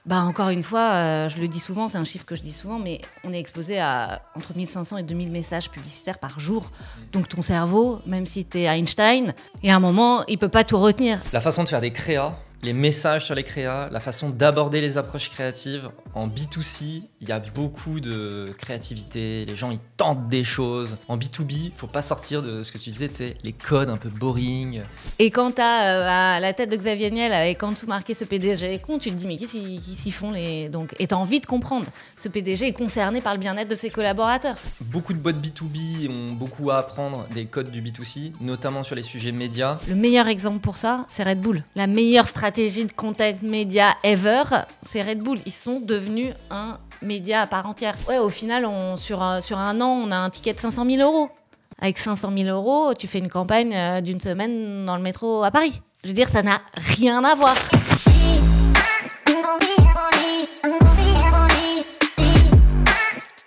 Bah encore une fois, je le dis souvent, c'est un chiffre que je dis souvent, mais on est exposé à entre 1500 et 2000 messages publicitaires par jour. Donc ton cerveau, même si t'es Einstein, et à un moment, il peut pas tout retenir. La façon de faire des créas, les messages sur les créas, la façon d'aborder les approches créatives. En B2C, il y a beaucoup de créativité, les gens ils tentent des choses. En B2B, faut pas sortir de ce que tu disais, tu sais, les codes un peu boring. Et quand t'as la tête de Xavier Niel avec en dessous marqué ce PDG est con, tu te dis mais qu'est-ce qu'ils font les... Donc, et t'as envie de comprendre. Ce PDG est concerné par le bien-être de ses collaborateurs. Beaucoup de boîtes B2B ont beaucoup à apprendre des codes du B2C, notamment sur les sujets médias. Le meilleur exemple pour ça, c'est Red Bull. La meilleure stratégie de content media ever, c'est Red Bull. Ils sont devenus un média à part entière. Ouais, au final, sur un an, on a un ticket de 500 000 euros. Avec 500 000 euros, tu fais une campagne d'une semaine dans le métro à Paris. Je veux dire, ça n'a rien à voir.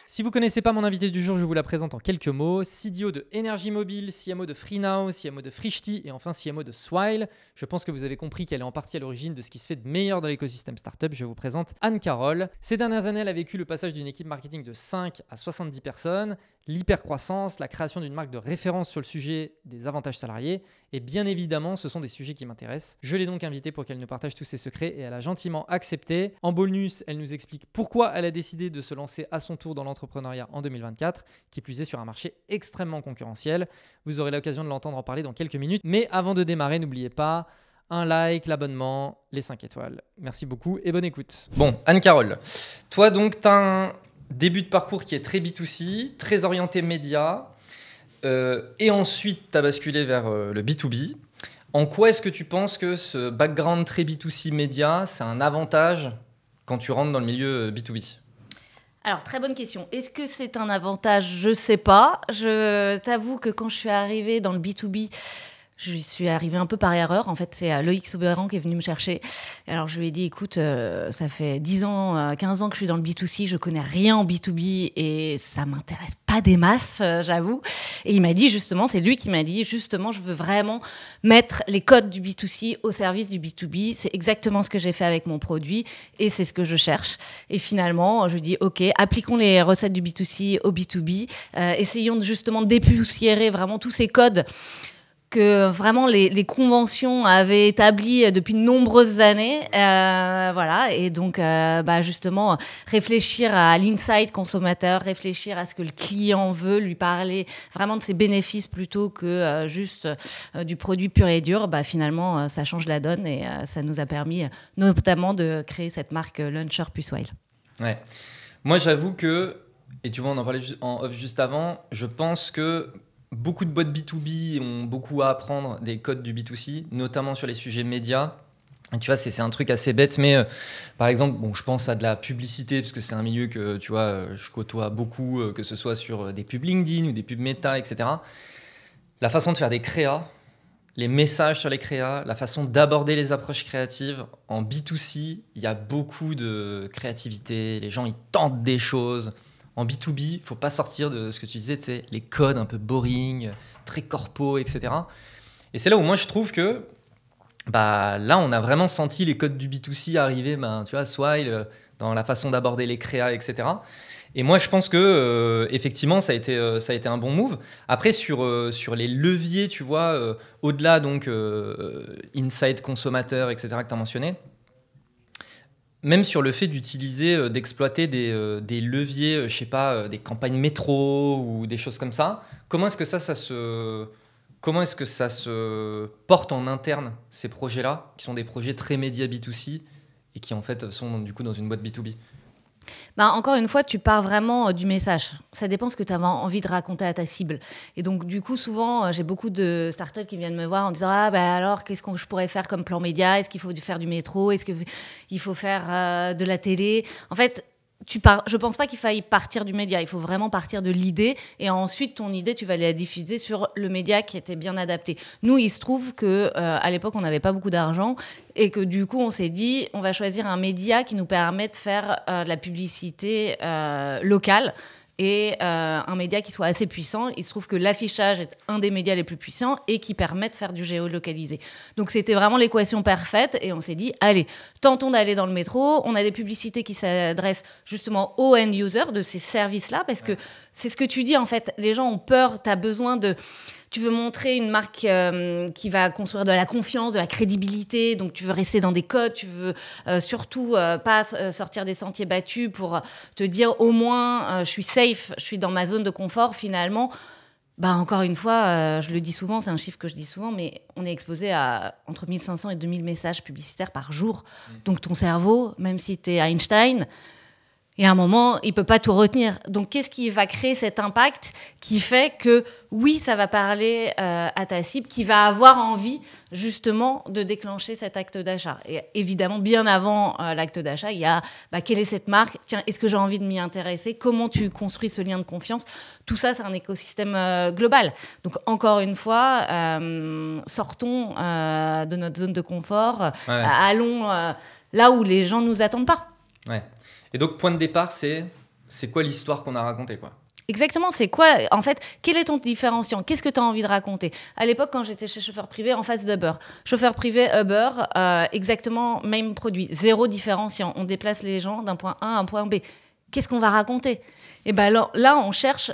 Si vous ne connaissez pas mon invité du jour, je vous la présente en quelques mots. CDO de Énergie Mobile, CMO de FreeNow, CMO de Frishti et enfin CMO de Swile. Je pense que vous avez compris qu'elle est en partie à l'origine de ce qui se fait de meilleur dans l'écosystème startup. Je vous présente Anne-Carole. Ces dernières années, elle a vécu le passage d'une équipe marketing de 5 à 70 personnes, l'hypercroissance, la création d'une marque de référence sur le sujet des avantages salariés. Et bien évidemment, ce sont des sujets qui m'intéressent. Je l'ai donc invitée pour qu'elle nous partage tous ses secrets et elle a gentiment accepté. En bonus, elle nous explique pourquoi elle a décidé de se lancer à son tour dans l'entrepreneuriat en 2024, qui plus est sur un marché extrêmement concurrentiel. Vous aurez l'occasion de l'entendre en parler dans quelques minutes. Mais avant de démarrer, n'oubliez pas un like, l'abonnement, les 5 étoiles. Merci beaucoup et bonne écoute. Bon, Anne-Carole, toi donc, tu as un début de parcours qui est très B2C, très orienté média, et ensuite tu as basculé vers le B2B. En quoi est-ce que tu penses que ce background très B2C média, c'est un avantage quand tu rentres dans le milieu B2B ? Alors, très bonne question. Est-ce que c'est un avantage ? Je sais pas. Je t'avoue que quand je suis arrivée dans le B2B, je suis arrivée un peu par erreur. En fait, c'est Loïc Soberan qui est venu me chercher. Alors, je lui ai dit, écoute, ça fait 10 ans, 15 ans que je suis dans le B2C, je connais rien en B2B et ça m'intéresse pas des masses, j'avoue. Et il m'a dit, justement, c'est lui qui m'a dit, justement, je veux vraiment mettre les codes du B2C au service du B2B. C'est exactement ce que j'ai fait avec mon produit et c'est ce que je cherche. Et finalement, je lui dis, OK, appliquons les recettes du B2C au B2B. Essayons justement de dépoussiérer vraiment tous ces codes que vraiment les conventions avaient établi depuis de nombreuses années, voilà, et donc justement réfléchir à l'insight consommateur, réfléchir à ce que le client veut, lui parler vraiment de ses bénéfices plutôt que juste du produit pur et dur. Finalement, ça change la donne et ça nous a permis notamment de créer cette marque Launcher puis Swile. Ouais, moi j'avoue que, et tu vois, on en parlait en off juste avant, je pense que beaucoup de boîtes B2B ont beaucoup à apprendre des codes du B2C, notamment sur les sujets médias. Et tu vois, c'est un truc assez bête, mais par exemple, bon, je pense à de la publicité, parce que c'est un milieu que tu vois, je côtoie beaucoup, que ce soit sur des pubs LinkedIn ou des pubs Meta, etc. La façon de faire des créas, les messages sur les créas, la façon d'aborder les approches créatives. En B2C, il y a beaucoup de créativité, les gens ils tentent des choses. En B2B, il ne faut pas sortir de ce que tu disais, tu sais, les codes un peu boring, très corpo, etc. Et c'est là où moi je trouve que là, on a vraiment senti les codes du B2C arriver, tu vois, Swile, dans la façon d'aborder les créas, etc. Et moi, je pense que effectivement, ça a été un bon move. Après, sur les leviers, tu vois, au-delà donc insight consommateur, etc. que tu as mentionné, même sur le fait d'utiliser, d'exploiter des leviers, je sais pas, des campagnes métro ou des choses comme ça, comment est-ce que ça se porte en interne, ces projets-là, qui sont des projets très média B2C et qui en fait sont du coup dans une boîte B2B ? Encore une fois, tu pars vraiment du message. Ça dépend ce que tu as envie de raconter à ta cible. Et donc, du coup, souvent, j'ai beaucoup de startups qui viennent me voir en disant « Ah, alors, qu'est-ce que je pourrais faire comme plan média ? Est-ce qu'il faut faire du métro ? Est-ce qu'il faut faire de la télé ?» En fait, je pense pas qu'il faille partir du média. Il faut vraiment partir de l'idée et ensuite ton idée tu vas la diffuser sur le média qui était bien adapté. Nous, il se trouve que à l'époque on n'avait pas beaucoup d'argent et que du coup on s'est dit on va choisir un média qui nous permet de faire de la publicité locale. et un média qui soit assez puissant. Il se trouve que l'affichage est un des médias les plus puissants et qui permet de faire du géolocalisé. Donc c'était vraiment l'équation parfaite et on s'est dit, allez, tentons d'aller dans le métro. On a des publicités qui s'adressent justement aux end-users de ces services-là, parce que c'est ce que tu dis en fait, les gens ont peur, tu as besoin de... Tu veux montrer une marque qui va construire de la confiance, de la crédibilité, donc tu veux rester dans des codes, tu veux surtout pas sortir des sentiers battus pour te dire au moins je suis safe, je suis dans ma zone de confort finalement. Bah encore une fois, je le dis souvent, c'est un chiffre que je dis souvent, mais on est exposé à entre 1500 et 2000 messages publicitaires par jour. Donc ton cerveau, même si tu es Einstein, et à un moment, il peut pas tout retenir. Donc, qu'est-ce qui va créer cet impact qui fait que, oui, ça va parler à ta cible, qui va avoir envie, justement, de déclencher cet acte d'achat. Et évidemment, bien avant l'acte d'achat, il y a quelle est cette marque ? Tiens, est-ce que j'ai envie de m'y intéresser ? Comment tu construis ce lien de confiance ? Tout ça, c'est un écosystème global. Donc, encore une fois, sortons de notre zone de confort, allons là où les gens ne nous attendent pas. Ouais. Et donc, point de départ, c'est quoi l'histoire qu'on a racontée, quoi ? Exactement, c'est quoi, en fait, quel est ton différenciant ? Qu'est-ce que tu as envie de raconter ? À l'époque, quand j'étais chez Chauffeur Privé, en face d'Uber. Chauffeur Privé, Uber, exactement même produit, zéro différenciant. On déplace les gens d'un point A à un point B. Qu'est-ce qu'on va raconter ? Et ben là, on cherche,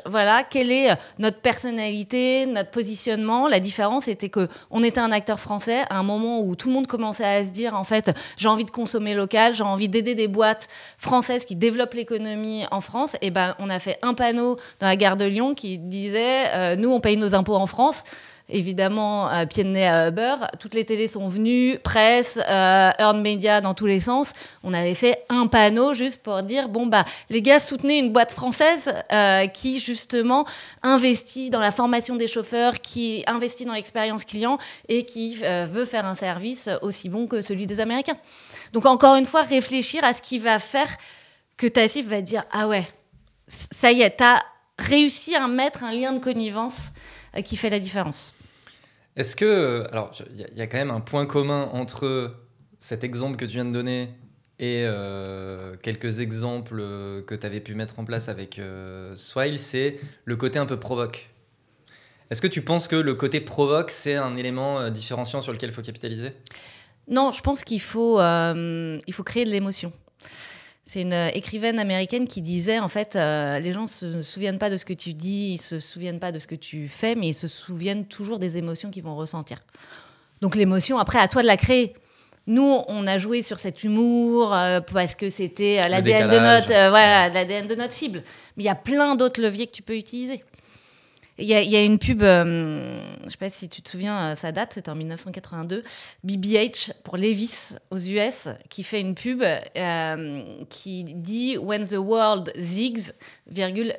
quelle est notre personnalité, notre positionnement. La différence était que on était un acteur français à un moment où tout le monde commençait à se dire, en fait, j'ai envie de consommer local, j'ai envie d'aider des boîtes françaises qui développent l'économie en France. Et ben, on a fait un panneau dans la gare de Lyon qui disait, nous, on paye nos impôts en France. Évidemment, pied de nez à Uber, toutes les télés sont venues, presse, earned media dans tous les sens. On avait fait un panneau juste pour dire, les gars, soutenez une boîte française qui, justement, investit dans la formation des chauffeurs, qui investit dans l'expérience client et qui veut faire un service aussi bon que celui des Américains. Donc, encore une fois, réfléchir à ce qui va faire que ta cible va dire, ah ouais, ça y est, t'as réussi à mettre un lien de connivence qui fait la différence. Est-ce que... Alors, il y a quand même un point commun entre cet exemple que tu viens de donner et quelques exemples que tu avais pu mettre en place avec Swile, c'est le côté un peu provoque. Est-ce que tu penses que le côté provoque, c'est un élément différenciant sur lequel il faut capitaliser ? Non, je pense qu'il faut créer de l'émotion. C'est une écrivaine américaine qui disait, en fait, les gens ne se souviennent pas de ce que tu dis, ils ne se souviennent pas de ce que tu fais, mais ils se souviennent toujours des émotions qu'ils vont ressentir. Donc l'émotion, après, à toi de la créer. Nous, on a joué sur cet humour parce que c'était l'ADN de notre cible. Mais il y a plein d'autres leviers que tu peux utiliser. Il y a une pub, je ne sais pas si tu te souviens, ça date, c'était en 1982, BBH pour Levi's aux US, qui fait une pub qui dit « When the world zigs,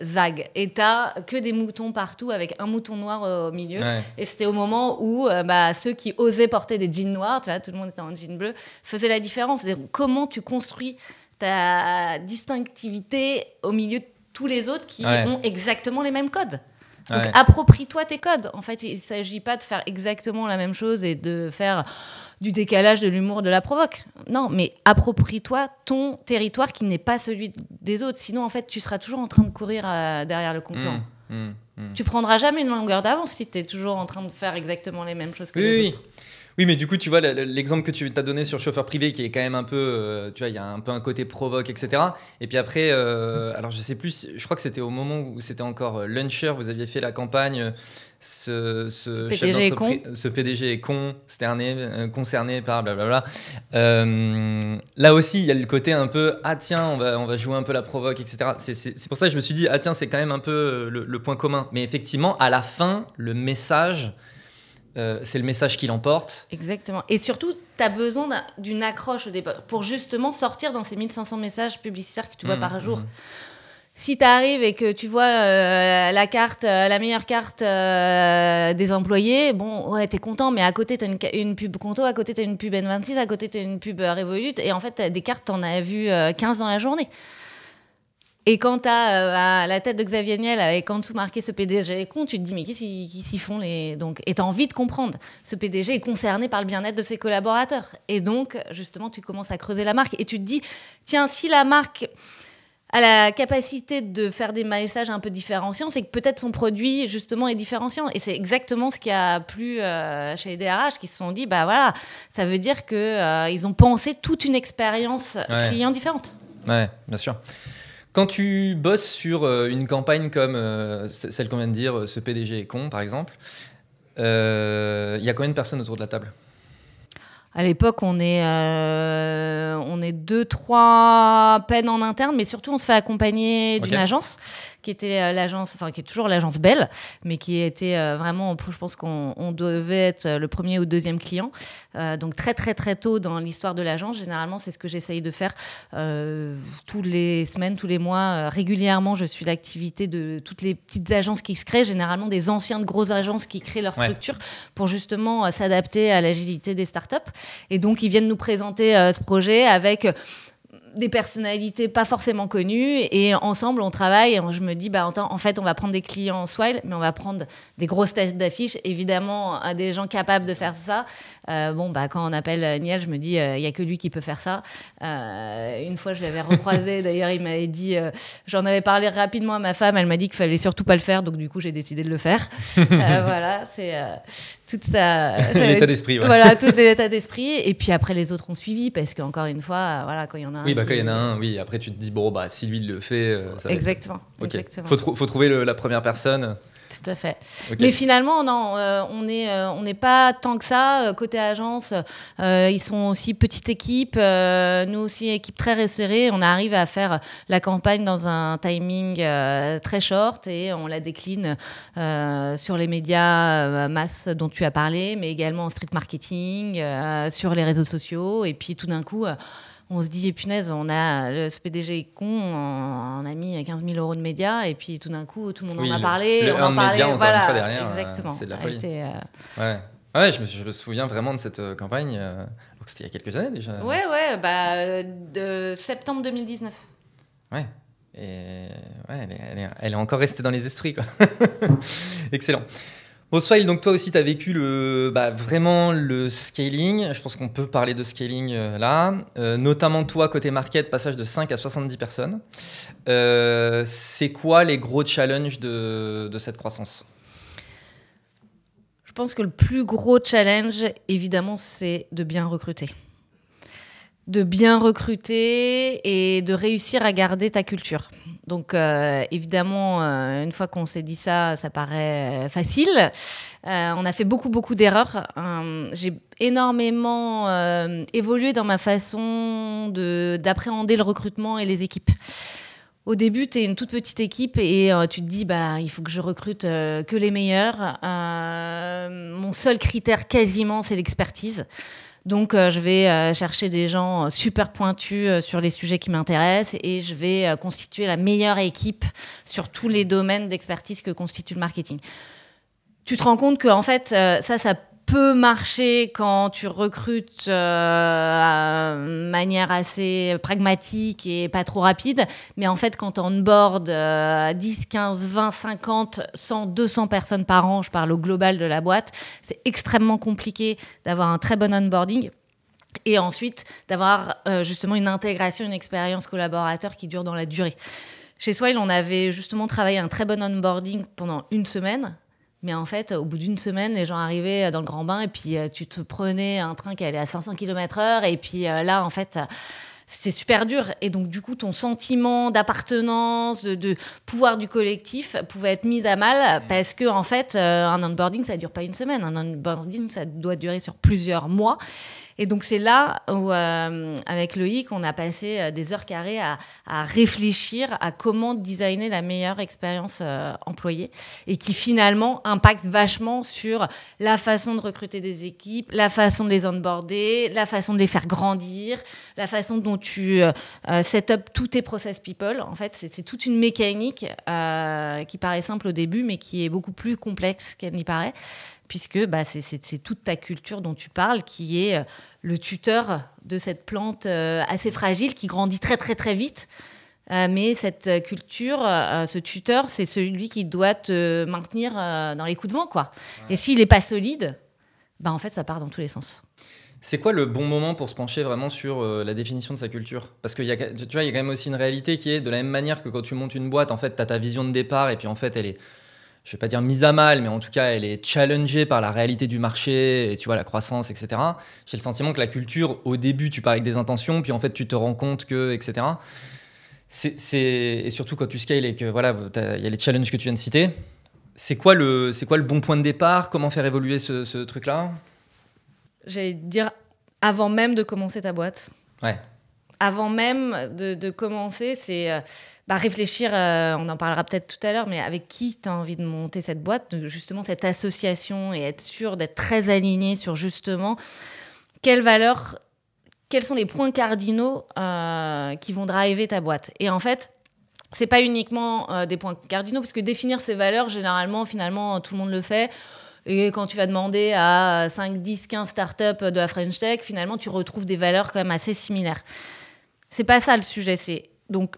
zag ». Et t'as que des moutons partout avec un mouton noir au milieu. Ouais. Et c'était au moment où ceux qui osaient porter des jeans noirs, tu vois, tout le monde était en jean bleu, faisaient la différence. C'est-à-dire, comment tu construis ta distinctivité au milieu de tous les autres qui ont exactement les mêmes codes. Donc, approprie-toi tes codes. En fait, il ne s'agit pas de faire exactement la même chose et de faire du décalage, de l'humour, de la provoque. Non, mais approprie-toi ton territoire qui n'est pas celui des autres. Sinon, en fait, tu seras toujours en train de courir derrière le concurrent. Tu prendras jamais une longueur d'avance si tu es toujours en train de faire exactement les mêmes choses que les autres. Oui, mais du coup, tu vois, l'exemple que tu t'as donné sur Chauffeur Privé, qui est quand même un peu, tu vois, il y a un peu un côté provoque, etc. Et puis après, alors je sais plus, je crois que c'était au moment où c'était encore Luncher, vous aviez fait la campagne, ce PDG est con. Ce PDG est con, concerné par blablabla. Là aussi, il y a le côté un peu, ah tiens, on va jouer un peu la provoque, etc. C'est pour ça que je me suis dit, ah tiens, c'est quand même un peu le point commun. Mais effectivement, à la fin, le message... c'est le message qui l'emporte. Exactement. Et surtout, tu as besoin d'une accroche au départ pour justement sortir dans ces 1500 messages publicitaires que tu vois par jour. Si tu arrives et que tu vois la carte, la meilleure carte des employés, bon, ouais, t'es content, mais à côté, t'as une pub Conto, à côté, t'as une pub N26, à côté, t'as une pub Revolut, et en fait, t'as des cartes, t'en as vu 15 dans la journée. Et quand t'as la tête de Xavier Niel avec en dessous marqué « ce PDG est con », tu te dis « mais qu'est-ce qu'ils font les... » Donc, et t'as envie de comprendre. Ce PDG est concerné par le bien-être de ses collaborateurs. Et donc, justement, tu commences à creuser la marque. Et tu te dis « tiens, si la marque a la capacité de faire des messages un peu différenciants, c'est que peut-être son produit, justement, est différenciant. Et c'est exactement ce qui a plu chez les DRH, qui se sont dit, bah voilà, ça veut dire qu'ils ont pensé toute une expérience client différente. Ouais, bien sûr. Quand tu bosses sur une campagne comme celle qu'on vient de dire, ce PDG est con, par exemple, il y a combien de personnes autour de la table ? À l'époque, on est 2-3 peines en interne, mais surtout, on se fait accompagner d'une agence qui était qui est toujours l'agence Bell, mais qui était vraiment, je pense qu'on devait être le premier ou deuxième client. Donc très très très tôt dans l'histoire de l'agence, généralement c'est ce que j'essaye de faire toutes les semaines, tous les mois, régulièrement. Je suis l'activité de toutes les petites agences qui se créent, généralement des anciennes grosses agences qui créent leur structure pour justement s'adapter à l'agilité des startups. Et donc ils viennent nous présenter ce projet avec des personnalités pas forcément connues, et ensemble on travaille, et je me dis en fait on va prendre des clients en Swile, mais on va prendre des grosses têtes d'affiche, évidemment des gens capables de faire ça. Quand on appelle Niel, je me dis il y a que lui qui peut faire ça. Une fois je l'avais recroisé, d'ailleurs il m'avait dit, j'en avais parlé rapidement à ma femme, elle m'a dit qu'il fallait surtout pas le faire, donc du coup j'ai décidé de le faire. Voilà, c'est toute ça, l'état d'esprit. Ouais. Voilà, tout l'état d'esprit, et puis après les autres ont suivi, parce qu'encore une fois, voilà, quand il y en a un. Oui, quand il y en a un, oui, après tu te dis, si lui le fait, ça va exactement. Okay. Exactement. Faut trouver la première personne. Tout à fait. Okay. Mais finalement, non, on n'est pas tant que ça. Côté agence, ils sont aussi petite équipe. Nous aussi, équipe très resserrée. On arrive à faire la campagne dans un timing très short, et on la décline sur les médias masse dont tu as parlé, mais également en street marketing, sur les réseaux sociaux. Et puis tout d'un coup, on se dit, punaise, on a ce PDG est con, on a mis 15 000 € de médias, et puis tout d'un coup, tout le monde en a parlé. On en parlait, média, encore une fois derrière, exactement. C'est de la folie. Ouais, je me souviens vraiment de cette campagne. Donc c'était il y a quelques années déjà. De septembre 2019. Ouais. Et elle est encore restée dans les esprits, quoi. Excellent. Bon, Swile, donc toi aussi, tu as vécu vraiment le scaling. Je pense qu'on peut parler de scaling là. Notamment toi, côté market, passage de 5 à 70 personnes. C'est quoi les gros challenges de cette croissance ? Je pense que le plus gros challenge, évidemment, c'est de bien recruter. De bien recruter et de réussir à garder ta culture. Donc, évidemment, une fois qu'on s'est dit ça, ça paraît facile. On a fait beaucoup d'erreurs. J'ai énormément évolué dans ma façon d'appréhender le recrutement et les équipes. Au début, tu es une toute petite équipe et tu te dis, il faut que je recrute que les meilleurs. Mon seul critère, quasiment, c'est l'expertise. Donc, je vais chercher des gens super pointus sur les sujets qui m'intéressent, et je vais constituer la meilleure équipe sur tous les domaines d'expertise que constitue le marketing. Tu te rends compte que, en fait, ça peut marcher quand tu recrutes de manière assez pragmatique et pas trop rapide. Mais en fait, quand tu onboardes 10, 15, 20, 50, 100, 200 personnes par an, je parle au global de la boîte, c'est extrêmement compliqué d'avoir un très bon onboarding. Et ensuite, d'avoir justement une intégration, une expérience collaborateur qui dure dans la durée. Chez Swile, on avait justement travaillé un très bon onboarding pendant 1 semaine. Mais en fait, au bout d'1 semaine, les gens arrivaient dans le grand bain, et puis tu te prenais un train qui allait à 500 km/h. Et puis là, en fait, c'était super dur. Et donc, du coup, ton sentiment d'appartenance, de pouvoir du collectif pouvait être mis à mal, parce que, en fait, un onboarding, ça ne dure pas 1 semaine. Un onboarding, ça doit durer sur plusieurs mois. Et donc, c'est là où, avec Loïc, on a passé des heures carrées à réfléchir à comment designer la meilleure expérience employée, et qui finalement impacte vachement sur la façon de recruter des équipes, la façon de les onboarder, la façon de les faire grandir, la façon dont tu set up tous tes process people. En fait, c'est toute une mécanique qui paraît simple au début, mais qui est beaucoup plus complexe qu'elle n'y paraît, puisque c'est toute ta culture dont tu parles qui est le tuteur de cette plante assez fragile qui grandit très très très vite. Mais cette culture, ce tuteur, c'est celui qui doit te maintenir dans les coups de vent, quoi. Ouais. Et s'il n'est pas solide, en fait, ça part dans tous les sens. C'est quoi le bon moment pour se pencher vraiment sur la définition de sa culture? Parce qu'il y a, tu vois, il y a quand même aussi une réalité qui est de la même manière que quand tu montes une boîte, en fait, tu as ta vision de départ et puis en fait, elle est, je vais pas dire mise à mal, mais en tout cas, elle est challengée par la réalité du marché, et tu vois, la croissance, etc. J'ai le sentiment que la culture, au début, tu pars avec des intentions, puis en fait, tu te rends compte que, etc. Et surtout quand tu scales et que voilà, il y a les challenges que tu viens de citer. C'est quoi le bon point de départ? Comment faire évoluer ce truc-là? J'allais dire avant même de commencer ta boîte. Ouais. Avant même de commencer, c'est réfléchir, on en parlera peut-être tout à l'heure, mais avec qui tu as envie de monter cette boîte, justement cette association, et être sûr d'être très aligné sur justement quelles valeurs, quels sont les points cardinaux qui vont driver ta boîte. Et en fait, c'est pas uniquement des points cardinaux, parce que définir ces valeurs, généralement, finalement, tout le monde le fait. Et quand tu vas demander à 5, 10, 15 startups de la French Tech, finalement, tu retrouves des valeurs quand même assez similaires. C'est pas ça le sujet, c'est donc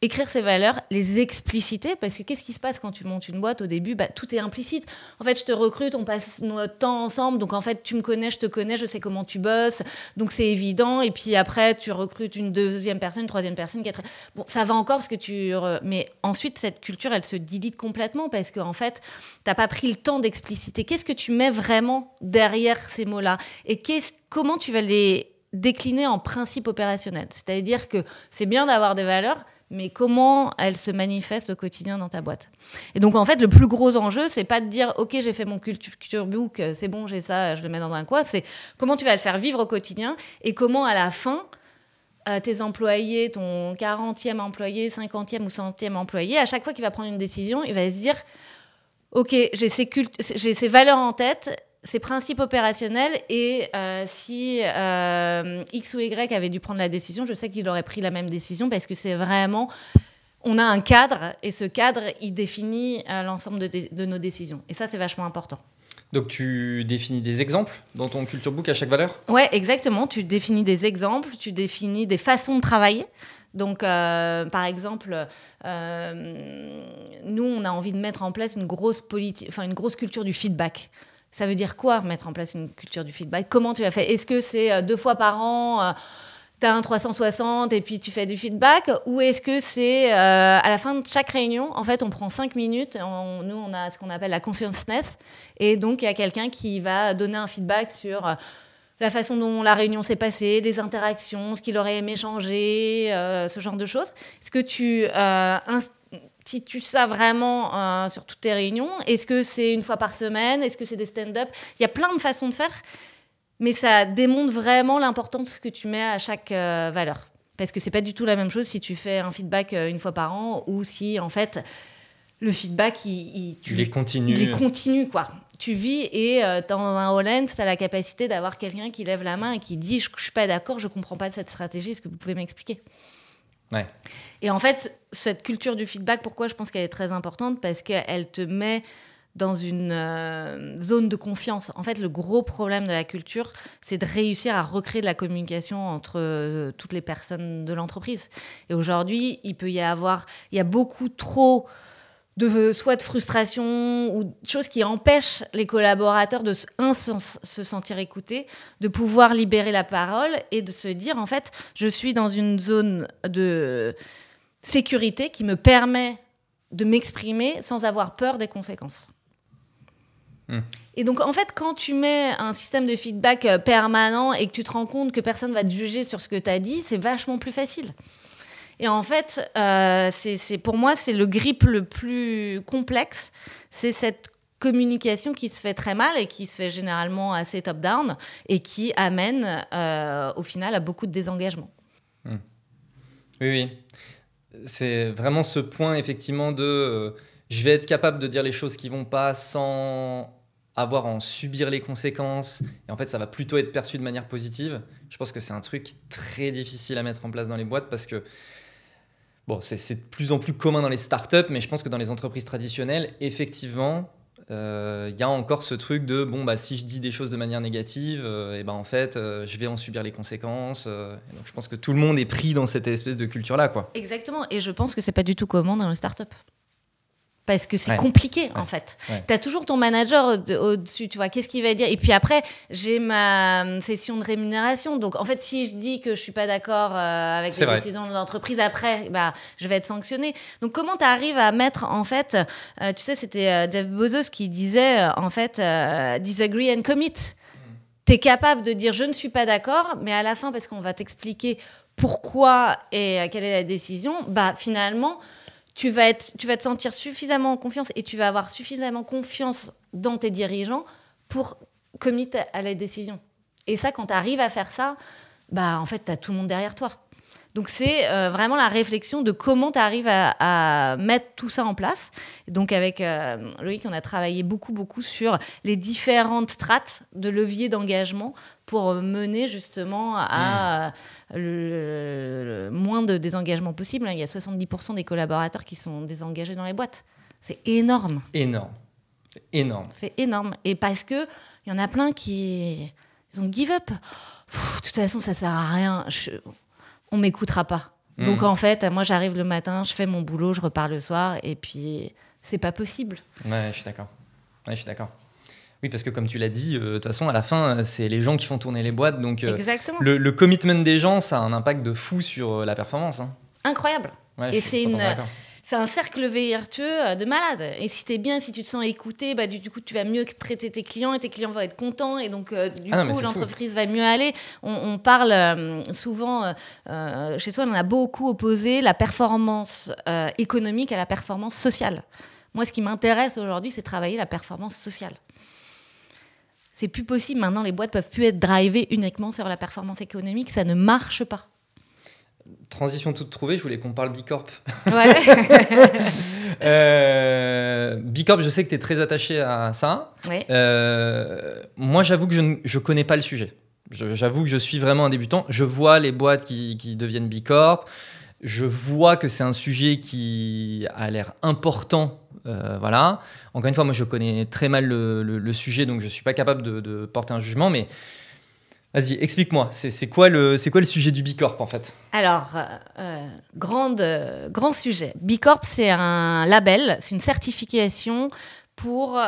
écrire ces valeurs, les expliciter, parce que qu'est-ce qui se passe quand tu montes une boîte au début? Tout est implicite. En fait, je te recrute, on passe notre temps ensemble, donc en fait, tu me connais, je te connais, je sais comment tu bosses, donc c'est évident. Et puis après, tu recrutes une deuxième personne, une troisième personne, quatrième. Bon, ça va encore parce que mais ensuite, cette culture, elle se dilite complètement parce qu'en fait, t'as pas pris le temps d'expliciter. Qu'est-ce que tu mets vraiment derrière ces mots-là? Et comment tu vas les décliner en principe opérationnel? C'est-à-dire que c'est bien d'avoir des valeurs, mais comment elles se manifestent au quotidien dans ta boîte. Et donc, en fait, le plus gros enjeu, c'est pas de dire « Ok, j'ai fait mon culture book, c'est bon, j'ai ça, je le mets dans un coin », c'est comment tu vas le faire vivre au quotidien et comment, à la fin, tes employés, ton 40e employé, 50e ou 100e employé, à chaque fois qu'il va prendre une décision, il va se dire « Ok, j'ai ces valeurs en tête », ces principes opérationnels, et si X ou Y avait dû prendre la décision, je sais qu'il aurait pris la même décision, parce que c'est vraiment... On a un cadre, et ce cadre, il définit l'ensemble de nos décisions. Et ça, c'est vachement important. Donc, tu définis des exemples dans ton culture book à chaque valeur? Ouais, exactement. Tu définis des exemples, tu définis des façons de travailler. Donc, par exemple, nous, on a envie de mettre en place une grosse culture du feedback. Ça veut dire quoi, mettre en place une culture du feedback? Comment tu l'as fait? Est-ce que c'est 2 fois par an, tu as un 360 et puis tu fais du feedback? Ou est-ce que c'est à la fin de chaque réunion, en fait, on prend 5 minutes, nous, on a ce qu'on appelle la consciousness, et donc il y a quelqu'un qui va donner un feedback sur la façon dont la réunion s'est passée, les interactions, ce qu'il aurait aimé changer, ce genre de choses. Est-ce que tu institues ça vraiment sur toutes tes réunions? Est-ce que c'est une fois par semaine? Est-ce que c'est des stand-up? Il y a plein de façons de faire, mais ça démontre vraiment l'importance que tu mets à chaque valeur. Parce que c'est pas du tout la même chose si tu fais un feedback une fois par an, ou si, en fait, le feedback, il est continu. Il est continu, quoi. Tu vis, et dans un Holland, tu as la capacité d'avoir quelqu'un qui lève la main et qui dit « Je suis pas d'accord, je comprends pas cette stratégie, est-ce que vous pouvez m'expliquer ?» Ouais. Et en fait, cette culture du feedback, pourquoi je pense qu'elle est très importante? Parce qu'elle te met dans une zone de confiance. En fait, le gros problème de la culture, c'est de réussir à recréer de la communication entre toutes les personnes de l'entreprise. Et aujourd'hui, il y a beaucoup trop soit de frustration ou de choses qui empêchent les collaborateurs de se sentir écoutés, de pouvoir libérer la parole et de se dire, en fait, je suis dans une zone de sécurité qui me permet de m'exprimer sans avoir peur des conséquences. Et donc, en fait, quand tu mets un système de feedback permanent et que tu te rends compte que personne ne va te juger sur ce que tu as dit, c'est vachement plus facile. Et en fait, pour moi, c'est le grip le plus complexe. C'est cette communication qui se fait très mal et qui se fait généralement assez top-down et qui amène au final à beaucoup de désengagement. Oui. C'est vraiment ce point, effectivement, de je vais être capable de dire les choses qui ne vont pas sans avoir à en subir les conséquences. Et en fait, ça va plutôt être perçu de manière positive. Je pense que c'est un truc très difficile à mettre en place dans les boîtes parce que bon, c'est de plus en plus commun dans les startups, mais je pense que dans les entreprises traditionnelles, effectivement, y a encore ce truc de si je dis des choses de manière négative, en fait, je vais en subir les conséquences. Donc je pense que tout le monde est pris dans cette espèce de culture-là, quoi. Exactement, et je pense que c'est pas du tout commun dans les startups. Parce que c'est Ouais. compliqué, Ouais. en fait. Ouais. Tu as toujours ton manager au-dessus, tu vois, qu'est-ce qu'il va dire? Et puis après, j'ai ma session de rémunération. Donc, en fait, si je dis que je suis pas d'accord avec C'est les vrai. décisions de l'entreprise, après, bah, je vais être sanctionnée. Donc, comment tu arrives à mettre, en fait, tu sais, c'était Jeff Bezos qui disait, en fait, disagree and commit. Tu es capable de dire je ne suis pas d'accord, mais à la fin, parce qu'on va t'expliquer pourquoi et quelle est la décision, bah, finalement, tu vas te sentir suffisamment en confiance et tu vas avoir suffisamment confiance dans tes dirigeants pour commit à la décision. Et ça, quand tu arrives à faire ça, bah, en fait, tu as tout le monde derrière toi. Donc, c'est vraiment la réflexion de comment tu arrives à mettre tout ça en place. Donc, avec Loïc, on a travaillé beaucoup sur les différentes strates de levier d'engagement pour mener justement à le moins de désengagement possible. Il y a 70% des collaborateurs qui sont désengagés dans les boîtes. C'est énorme. Énorme. C'est énorme. C'est énorme. Et parce qu'il y en a plein qui ils ont give up. De toute façon, ça sert à rien. On m'écoutera pas. Donc en fait, moi j'arrive le matin, je fais mon boulot, je repars le soir, et puis c'est pas possible. Ouais, je suis d'accord. Ouais, je suis d'accord. Oui, parce que comme tu l'as dit, de toute façon, à la fin, c'est les gens qui font tourner les boîtes. Donc Exactement. le commitment des gens, ça a un impact de fou sur la performance. Hein. Incroyable. Ouais, Et je suis 100% d'accord. c'est un cercle vertueux de malade. Et si t'es bien, si tu te sens écouté, bah, du coup, tu vas mieux traiter tes clients et tes clients vont être contents. Et donc, l'entreprise va mieux aller. On parle souvent, chez toi, on a beaucoup opposé la performance économique à la performance sociale. Moi, ce qui m'intéresse aujourd'hui, c'est travailler la performance sociale. C'est plus possible. Maintenant, les boîtes peuvent plus être drivées uniquement sur la performance économique. Ça ne marche pas. Transition toute trouvée, je voulais qu'on parle Bicorp. Ouais. Bicorp, je sais que tu es très attaché à ça. Ouais. Moi, j'avoue que je ne connais pas le sujet. J'avoue que je suis vraiment un débutant. Je vois les boîtes qui deviennent Bicorp. Je vois que c'est un sujet qui a l'air important. Voilà. Encore une fois, moi, je connais très mal le sujet, donc je ne suis pas capable de porter un jugement. Mais vas-y, explique-moi. C'est quoi le sujet du Bicorp, en fait ? Alors, grand sujet. Bicorp, c'est un label, c'est une certification pour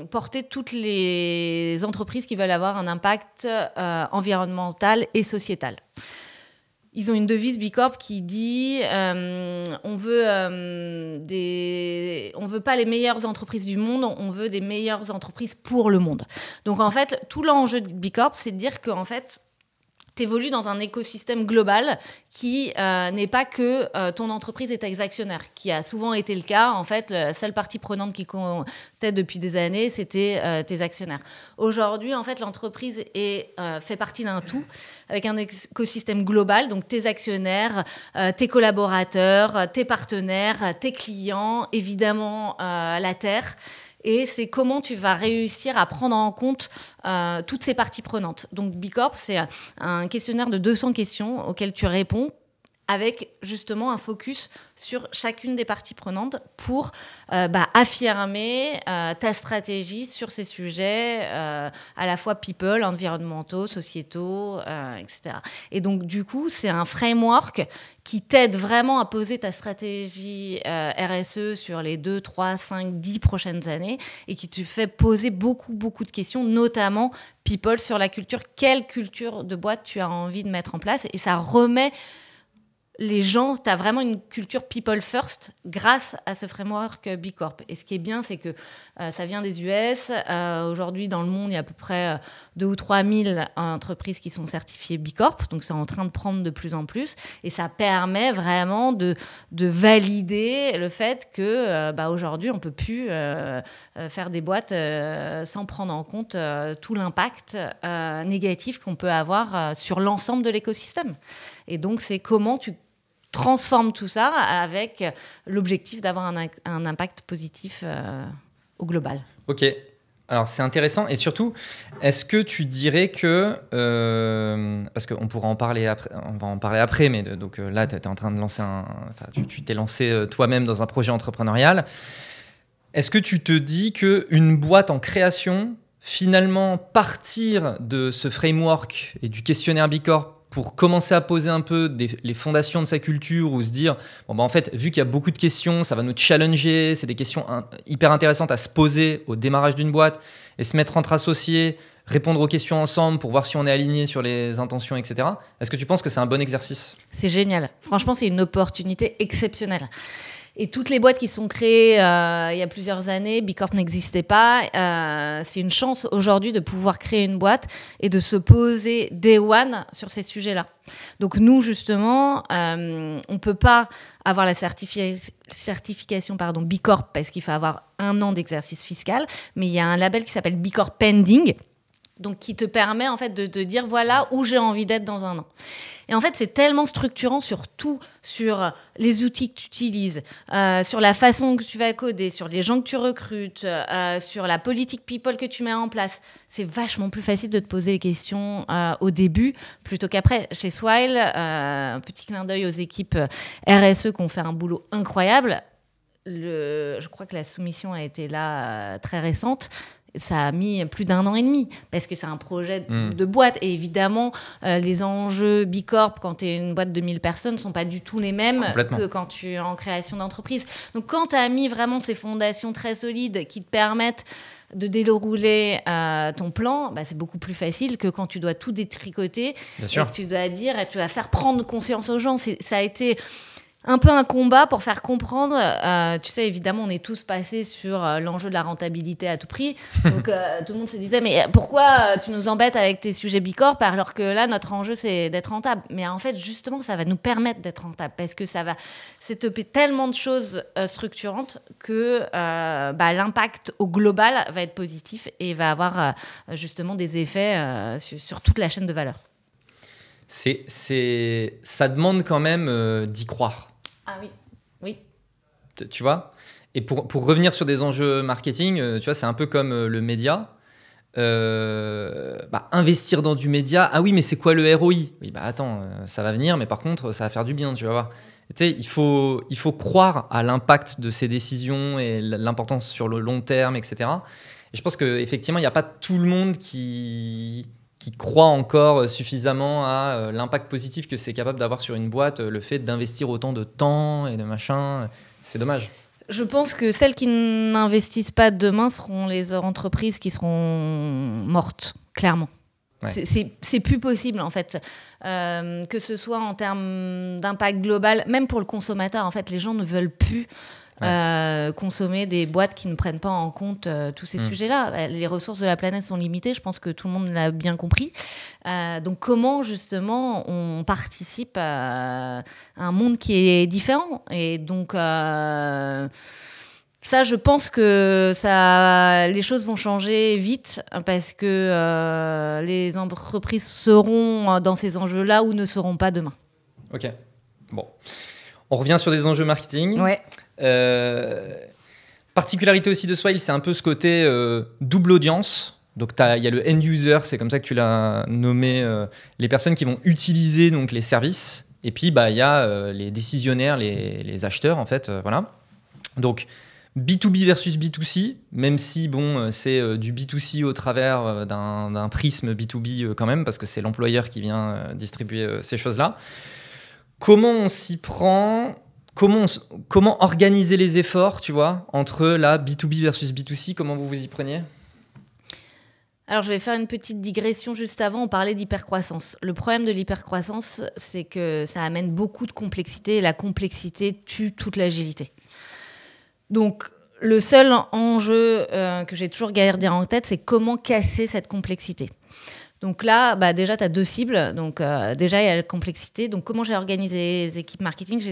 porter toutes les entreprises qui veulent avoir un impact environnemental et sociétal. Ils ont une devise Bicorp qui dit on veut pas les meilleures entreprises du monde, on veut des meilleures entreprises pour le monde. Donc en fait, tout l'enjeu de Bicorp, c'est de dire qu'en fait, t'évolues dans un écosystème global qui n'est pas que ton entreprise et tes actionnaires, qui a souvent été le cas. En fait, la seule partie prenante qui comptait depuis des années, c'était tes actionnaires. Aujourd'hui, en fait, l'entreprise fait partie d'un tout, avec un écosystème global, donc tes actionnaires, tes collaborateurs, tes partenaires, tes clients, évidemment la terre. Et c'est comment tu vas réussir à prendre en compte toutes ces parties prenantes. Donc, Bicorp, c'est un questionnaire de 200 questions auxquelles tu réponds avec justement un focus sur chacune des parties prenantes pour affirmer ta stratégie sur ces sujets à la fois people, environnementaux, sociétaux, etc. Et donc, du coup, c'est un framework qui t'aide vraiment à poser ta stratégie RSE sur les 2, 3, 5, 10 prochaines années et qui te fait poser beaucoup de questions, notamment people, sur la culture. Quelle culture de boîte tu as envie de mettre en place? Et ça remet les gens, tu as vraiment une culture people first grâce à ce framework Bicorp. Et ce qui est bien, c'est que ça vient des US. Aujourd'hui, dans le monde, il y a à peu près 2 ou 3 000 entreprises qui sont certifiées Bicorp. Donc, c'est en train de prendre de plus en plus. Et ça permet vraiment de valider le fait que aujourd'hui, on ne peut plus faire des boîtes sans prendre en compte tout l'impact négatif qu'on peut avoir sur l'ensemble de l'écosystème. Et donc, c'est comment tu transformes tout ça avec l'objectif d'avoir un impact positif au global. Ok, alors c'est intéressant. Et surtout, est-ce que tu dirais que... parce qu'on pourra en parler après, on va en parler après, mais donc là, tu es en train de lancer tu t'es lancé toi-même dans un projet entrepreneurial. Est-ce que tu te dis qu'une boîte en création, finalement, partir de ce framework et du questionnaire Bicorp pour commencer à poser un peu les fondations de sa culture ou se dire, bon, bah, en fait, vu qu'il y a beaucoup de questions, ça va nous challenger, c'est des questions hyper intéressantes à se poser au démarrage d'une boîte et se mettre entre associés, répondre aux questions ensemble pour voir si on est aligné sur les intentions, etc. Est-ce que tu penses que c'est un bon exercice ? C'est génial. Franchement, c'est une opportunité exceptionnelle. Et toutes les boîtes qui sont créées il y a plusieurs années, Bicorp n'existait pas. C'est une chance aujourd'hui de pouvoir créer une boîte et de se poser day one sur ces sujets-là. Donc nous, justement, on peut pas avoir la certification Bicorp parce qu'il faut avoir 1 an d'exercice fiscal, mais il y a un label qui s'appelle Bicorp Pending, donc qui te permet en fait de te dire voilà où j'ai envie d'être dans 1 an. Et en fait, c'est tellement structurant sur tout, sur les outils que tu utilises, sur la façon que tu vas coder, sur les gens que tu recrutes, sur la politique people que tu mets en place. C'est vachement plus facile de te poser des questions au début plutôt qu'après. Chez Swile, un petit clin d'œil aux équipes RSE qui ont fait un boulot incroyable. Je crois que la soumission a été là très récente. Ça a mis plus d'1 an et demi parce que c'est un projet de boîte et évidemment les enjeux Bicorp quand tu es une boîte de 1000 personnes sont pas du tout les mêmes que quand tu es en création d'entreprise. Donc quand tu as mis vraiment ces fondations très solides qui te permettent de dérouler ton plan, bah, c'est beaucoup plus facile que quand tu dois tout détricoter et que tu dois dire et tu vas faire prendre conscience aux gens. Ça a été un peu un combat pour faire comprendre. Tu sais, évidemment, on est tous passés sur l'enjeu de la rentabilité à tout prix. Donc, tout le monde se disait, mais pourquoi tu nous embêtes avec tes sujets Bicorp alors que là, notre enjeu, c'est d'être rentable. Mais en fait, justement, ça va nous permettre d'être rentable parce que ça va s'étoper tellement de choses structurantes que l'impact au global va être positif et va avoir justement des effets sur toute la chaîne de valeur. Ça demande quand même d'y croire. Ah oui. Tu vois ? Et pour revenir sur des enjeux marketing, tu vois, c'est un peu comme le média. Investir dans du média, ah oui, mais c'est quoi le ROI ? Oui, attends, ça va venir, mais par contre, ça va faire du bien, tu vas voir. Tu sais, il faut croire à l'impact de ces décisions et l'importance sur le long terme, etc. Et je pense qu'effectivement, il n'y a pas tout le monde qui croit encore suffisamment à l'impact positif que c'est capable d'avoir sur une boîte, le fait d'investir autant de temps et de machin, c'est dommage. Je pense que celles qui n'investissent pas demain seront les entreprises qui seront mortes, clairement. Ouais. C'est plus possible, en fait. Que ce soit en termes d'impact global, même pour le consommateur, en fait, les gens ne veulent plus consommer des boîtes qui ne prennent pas en compte tous ces sujets-là. Les ressources de la planète sont limitées, je pense que tout le monde l'a bien compris. Donc comment justement on participe à un monde qui est différent ? Et donc ça, je pense que les choses vont changer vite parce que les entreprises seront dans ces enjeux-là ou ne seront pas demain. Ok, bon. On revient sur des enjeux marketing. Ouais. Particularité aussi de Swile, c'est un peu ce côté double audience. Donc il y a le end user, c'est comme ça que tu l'as nommé, les personnes qui vont utiliser donc les services. Et puis il y a les décisionnaires, les acheteurs en fait, voilà. Donc B2B versus B2C, même si c'est du B2C au travers d'un prisme B2B quand même, parce que c'est l'employeur qui vient distribuer ces choses-là. Comment on s'y prend ? Comment organiser les efforts, tu vois, entre la B2B versus B2C ? Comment vous y preniez ? Alors, je vais faire une petite digression juste avant. On parlait d'hypercroissance. Le problème de l'hypercroissance, c'est que ça amène beaucoup de complexité et la complexité tue toute l'agilité. Donc, le seul enjeu que j'ai toujours gardé en tête, c'est comment casser cette complexité. Donc là, déjà, tu as 2 cibles. Donc déjà, il y a la complexité. Donc comment j'ai organisé les équipes marketing ?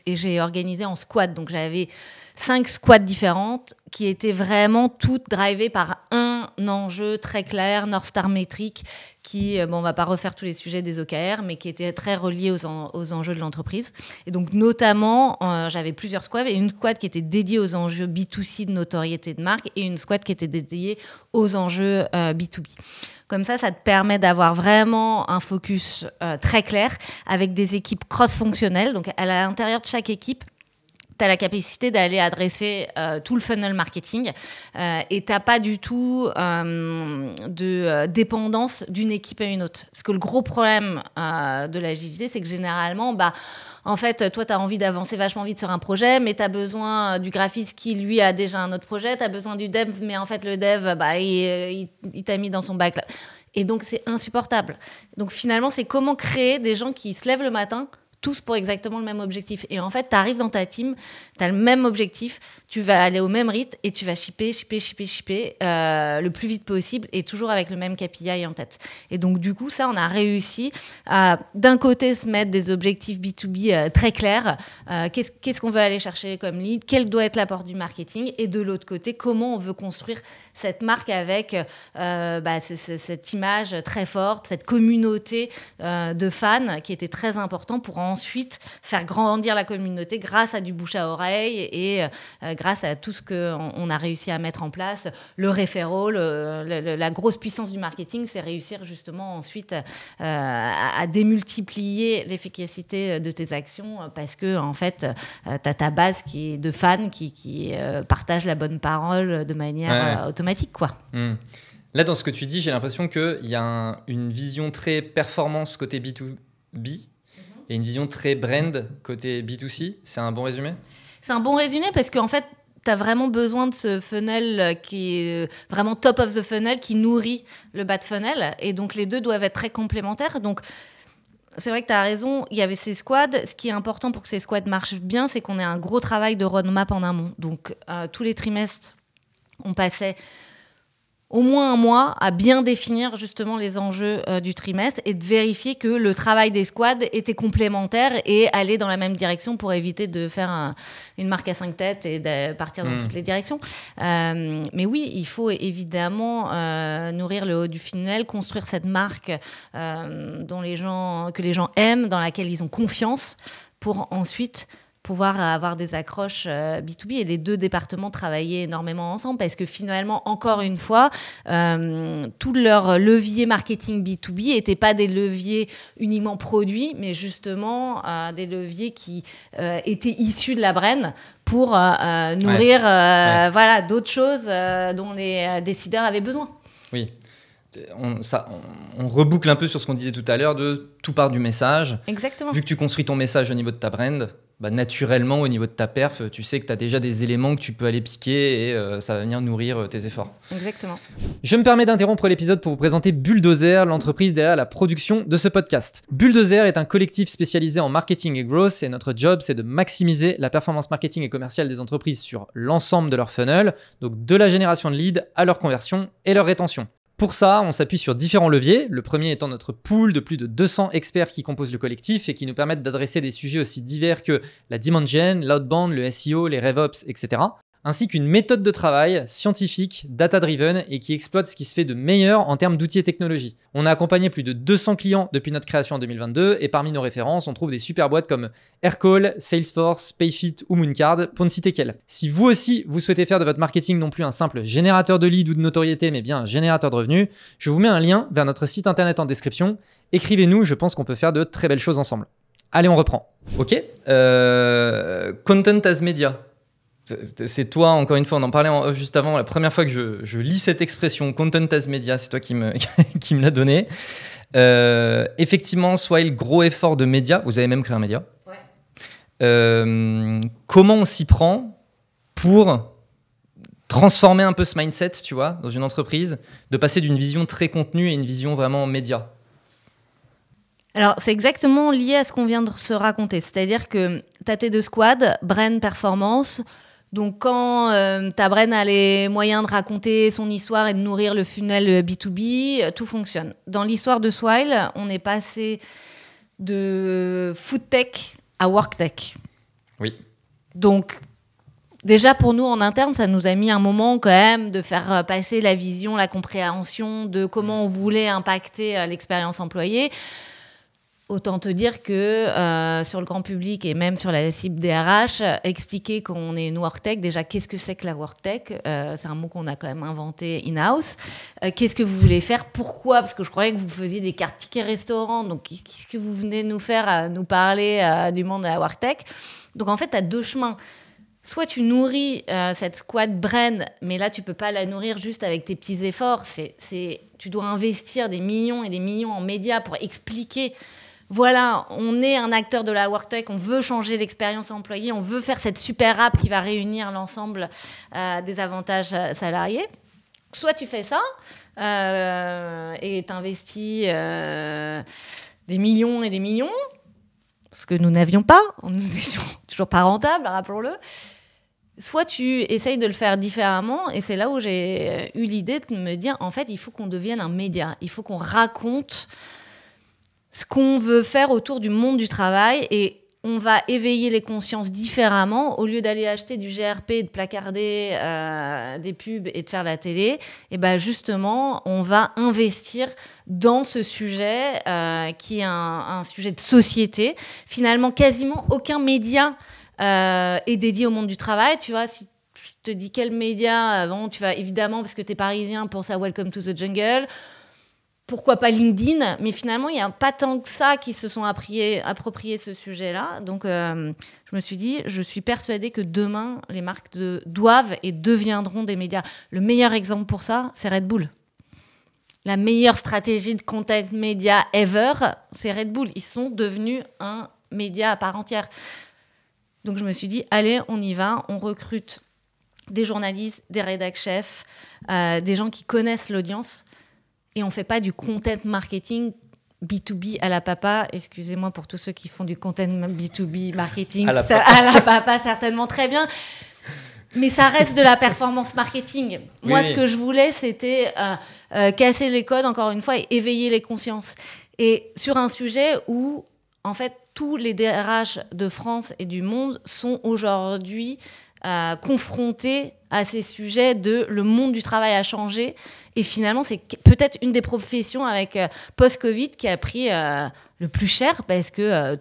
J'ai organisé en squad. Donc j'avais 5 squads différentes qui étaient vraiment toutes drivées par un enjeu très clair, North Star métrique, qui, on va pas refaire tous les sujets des OKR, mais qui était très relié aux enjeux de l'entreprise. Et donc notamment, j'avais plusieurs squads, et une squad qui était dédiée aux enjeux B2C de notoriété de marque, et une squad qui était dédiée aux enjeux B2B. Comme ça te permet d'avoir vraiment un focus très clair avec des équipes cross-fonctionnelles. Donc, à l'intérieur de chaque équipe, tu as la capacité d'aller adresser tout le funnel marketing et tu n'as pas du tout de dépendance d'une équipe à une autre. Parce que le gros problème de l'agilité, c'est que généralement, en fait, toi, tu as envie d'avancer vachement vite sur un projet, mais tu as besoin du graphiste qui, lui, a déjà un autre projet. Tu as besoin du dev, mais en fait, le dev, il t'a mis dans son backlog. Et donc, c'est insupportable. Donc, finalement, c'est comment créer des gens qui se lèvent le matin tous pour exactement le même objectif. Et en fait, tu arrives dans ta team, tu as le même objectif, tu vas aller au même rythme et tu vas shipper le plus vite possible et toujours avec le même KPI en tête. Et donc, du coup, ça, on a réussi à, d'un côté, se mettre des objectifs B2B très clairs. Qu'est-ce qu'on veut aller chercher comme lead? Quel doit être l'apport du marketing? Et de l'autre côté, comment on veut construire cette marque avec cette image très forte, cette communauté de fans qui était très important pour ensuite faire grandir la communauté grâce à du bouche à oreille et grâce à tout ce qu'on a réussi à mettre en place, le referral, la grosse puissance du marketing, c'est réussir justement ensuite à démultiplier l'efficacité de tes actions parce que en fait, tu as ta base qui est de fans qui partagent la bonne parole de manière automatique, quoi. Là, dans ce que tu dis, j'ai l'impression qu'il y a une vision très performance côté B2B et une vision très brand côté B2C. C'est un bon résumé? C'est un bon résumé parce qu'en fait, tu as vraiment besoin de ce funnel qui est vraiment top of the funnel, qui nourrit le bas de funnel. Et donc, les deux doivent être très complémentaires. Donc, c'est vrai que tu as raison, il y avait ces squads. Ce qui est important pour que ces squads marchent bien, c'est qu'on ait un gros travail de roadmap en amont. Donc, tous les trimestres, on passait au moins un mois à bien définir justement les enjeux du trimestre et de vérifier que le travail des squads était complémentaire et allait dans la même direction pour éviter de faire une marque à 5 têtes et de partir dans toutes les directions. Mais oui, il faut évidemment nourrir le haut du funnel, construire cette marque que les gens aiment, dans laquelle ils ont confiance pour ensuite pouvoir avoir des accroches B2B et les deux départements travailler énormément ensemble parce que finalement, encore une fois, tout leur levier marketing B2B n'étaient pas des leviers uniquement produits, mais justement des leviers qui étaient issus de la brain pour nourrir d'autres choses dont les décideurs avaient besoin. Oui. On reboucle un peu sur ce qu'on disait tout à l'heure de tout part du message. Exactement. Vu que tu construis ton message au niveau de ta brand, naturellement, au niveau de ta perf, tu sais que tu as déjà des éléments que tu peux aller piquer et ça va venir nourrir tes efforts. Exactement. Je me permets d'interrompre l'épisode pour vous présenter Bulldozer, l'entreprise derrière la production de ce podcast. Bulldozer est un collectif spécialisé en marketing et growth et notre job, c'est de maximiser la performance marketing et commerciale des entreprises sur l'ensemble de leur funnel, donc de la génération de leads à leur conversion et leur rétention. Pour ça, on s'appuie sur différents leviers, le premier étant notre pool de plus de 200 experts qui composent le collectif et qui nous permettent d'adresser des sujets aussi divers que la demand gen, l'outbound, le SEO, les RevOps, etc. Ainsi qu'une méthode de travail scientifique, data-driven et qui exploite ce qui se fait de meilleur en termes d'outils et technologies. On a accompagné plus de 200 clients depuis notre création en 2022 et parmi nos références, on trouve des super boîtes comme Aircall, Salesforce, Payfit ou Mooncard pour ne citer qu'elles. Si vous aussi, vous souhaitez faire de votre marketing non plus un simple générateur de leads ou de notoriété, mais bien un générateur de revenus, je vous mets un lien vers notre site internet en description. Écrivez-nous, je pense qu'on peut faire de très belles choses ensemble. Allez, on reprend. Ok. Content as media. C'est toi, encore une fois, on en parlait en off juste avant, la première fois que je lis cette expression, content as media, c'est toi qui me l'a donné. Effectivement, soit le gros effort de média, vous avez même créé un média. Ouais. Comment on s'y prend pour transformer un peu ce mindset, tu vois, dans une entreprise, de passer d'une vision très contenue à une vision vraiment média? Alors, c'est exactement lié à ce qu'on vient de se raconter. C'est-à-dire que tu as tes deux squads, Brain, Performance. Donc, quand ta Brain a les moyens de raconter son histoire et de nourrir le funnel B2B, tout fonctionne. Dans l'histoire de Swile, on est passé de food tech à work tech. Oui. Donc, déjà, pour nous, en interne, ça nous a mis un moment quand même de faire passer la vision, la compréhension de comment on voulait impacter l'expérience employée. Autant te dire que sur le grand public et même sur la cible des RH, expliquer qu'on est une work-tech, déjà, qu'est-ce que c'est que la work-tech ? C'est un mot qu'on a quand même inventé in-house. Qu'est-ce que vous voulez faire ? Pourquoi ? Parce que je croyais que vous faisiez des cartes tickets restaurants. Donc, qu'est-ce que vous venez nous faire, nous parler du monde de la work-tech ? Donc, en fait, tu as deux chemins. soit tu nourris cette squad brain, mais là, tu peux pas la nourrir juste avec tes petits efforts. Tu dois investir des millions et des millions en médias pour expliquer, voilà, on est un acteur de la WorkTech, on veut changer l'expérience employée, on veut faire cette super app qui va réunir l'ensemble des avantages salariés. Soit tu fais ça et t'investis des millions et des millions, ce que nous n'avions pas, nous étions toujours pas rentables, rappelons-le. Soit tu essayes de le faire différemment, et c'est là où j'ai eu l'idée de me dire, en fait, il faut qu'on devienne un média, il faut qu'on raconte ce qu'on veut faire autour du monde du travail, et on va éveiller les consciences différemment. Au lieu d'aller acheter du GRP, de placarder des pubs et de faire la télé, et ben justement, on va investir dans ce sujet qui est un sujet de société. Finalement, quasiment aucun média est dédié au monde du travail. Tu vois, si je te dis quel média, bon, tu vas évidemment, parce que tu es parisien, pour ça Welcome to the Jungle. Pourquoi pas LinkedIn? Mais finalement, il n'y a pas tant que ça qui se sont appropriés ce sujet-là. Donc, je me suis dit, je suis persuadée que demain, les marques doivent et deviendront des médias. Le meilleur exemple pour ça, c'est Red Bull. La meilleure stratégie de content média ever, c'est Red Bull. Ils sont devenus un média à part entière. Donc, je me suis dit, allez, on y va. On recrute des journalistes, des rédac chefs, des gens qui connaissent l'audience. Et on ne fait pas du content marketing B2B à la papa. Excusez-moi pour tous ceux qui font du content B2B marketing. À la papa, certainement très bien. Mais ça reste de la performance marketing. Moi, ce que je voulais, c'était casser les codes, encore une fois, et éveiller les consciences. Et sur un sujet où, en fait, tous les DRH de France et du monde sont aujourd'hui confrontés à ces sujets de le monde du travail a changé. Et finalement, c'est peut-être une des professions avec post-Covid qui a pris le plus cher parce que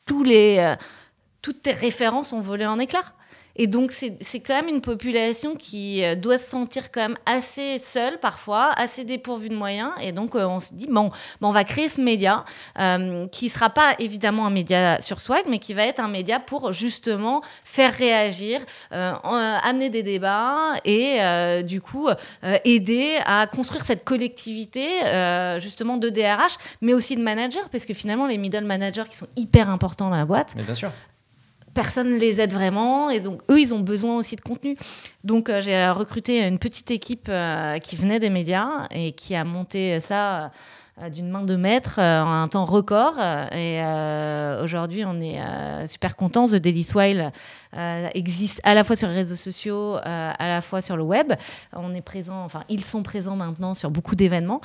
toutes tes références ont volé en éclats. Et donc, c'est quand même une population qui doit se sentir quand même assez seule parfois, assez dépourvue de moyens. Et donc, on se dit, bon, on va créer ce média qui ne sera pas évidemment un média sur Swile, mais qui va être un média pour justement faire réagir, amener des débats et du coup, aider à construire cette collectivité justement de DRH, mais aussi de managers, parce que finalement, les middle managers qui sont hyper importants dans la boîte. Mais bien sûr. Personne ne les aide vraiment et donc eux ils ont besoin aussi de contenu. Donc j'ai recruté une petite équipe qui venait des médias et qui a monté ça d'une main de maître en un temps record et aujourd'hui on est super contents. The Daily Swile existe à la fois sur les réseaux sociaux, à la fois sur le web. On est présent, enfin ils sont présents maintenant sur beaucoup d'événements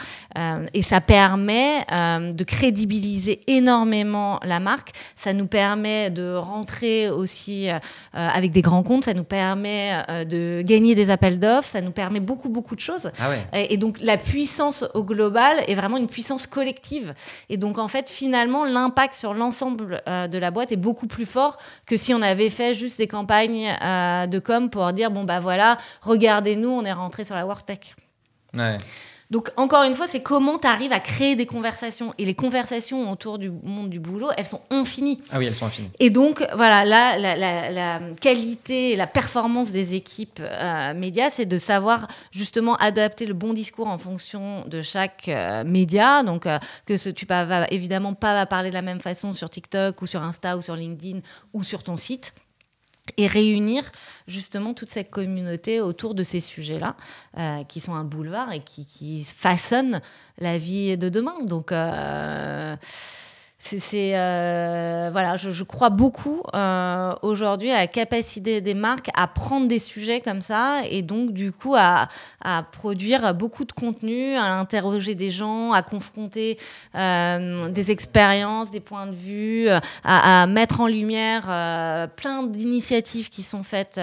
et ça permet de crédibiliser énormément la marque. Ça nous permet de rentrer aussi avec des grands comptes, ça nous permet de gagner des appels d'offres, ça nous permet beaucoup de choses. Ah ouais. Et donc la puissance au global est vraiment une puissance collective. Et donc en fait finalement l'impact sur l'ensemble de la boîte est beaucoup plus fort que si on avait fait juste des campagnes de com pour dire bon bah voilà, regardez-nous, on est rentré sur la WorkTech. Ouais. Donc, encore une fois, c'est comment tu arrives à créer des conversations. Et les conversations autour du monde du boulot, elles sont infinies. Ah oui, elles sont infinies. Et donc, voilà, là, la qualité et la performance des équipes médias, c'est de savoir justement adapter le bon discours en fonction de chaque média. Donc, tu vas évidemment pas parler de la même façon sur TikTok ou sur Insta ou sur LinkedIn ou sur ton site. Et réunir justement toute cette communauté autour de ces sujets-là, qui sont un boulevard et qui façonnent la vie de demain. Donc, voilà, je crois beaucoup aujourd'hui à la capacité des marques à prendre des sujets comme ça et donc du coup à produire beaucoup de contenu, à interroger des gens, à confronter des expériences, des points de vue, à mettre en lumière plein d'initiatives qui sont faites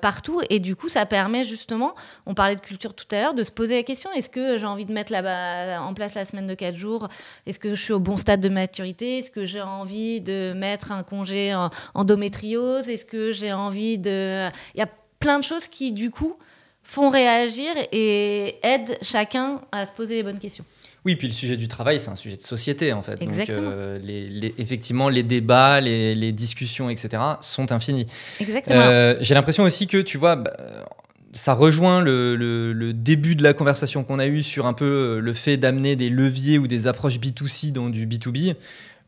partout et du coup ça permet justement, on parlait de culture tout à l'heure, de se poser la question, est-ce que j'ai envie de mettre en place la semaine de 4 jours, est-ce que je suis au bon stade de maturité? Est-ce que j'ai envie de mettre un congé en endométriose? Est-ce que j'ai envie de... Il y a plein de choses qui, du coup, font réagir et aident chacun à se poser les bonnes questions. Oui, puis le sujet du travail, c'est un sujet de société, en fait. Exactement. Donc, effectivement, les débats, les discussions, etc., sont infinis. Exactement. J'ai l'impression aussi que, tu vois, ça rejoint le début de la conversation qu'on a eue sur un peu le fait d'amener des leviers ou des approches B2C dans du B2B.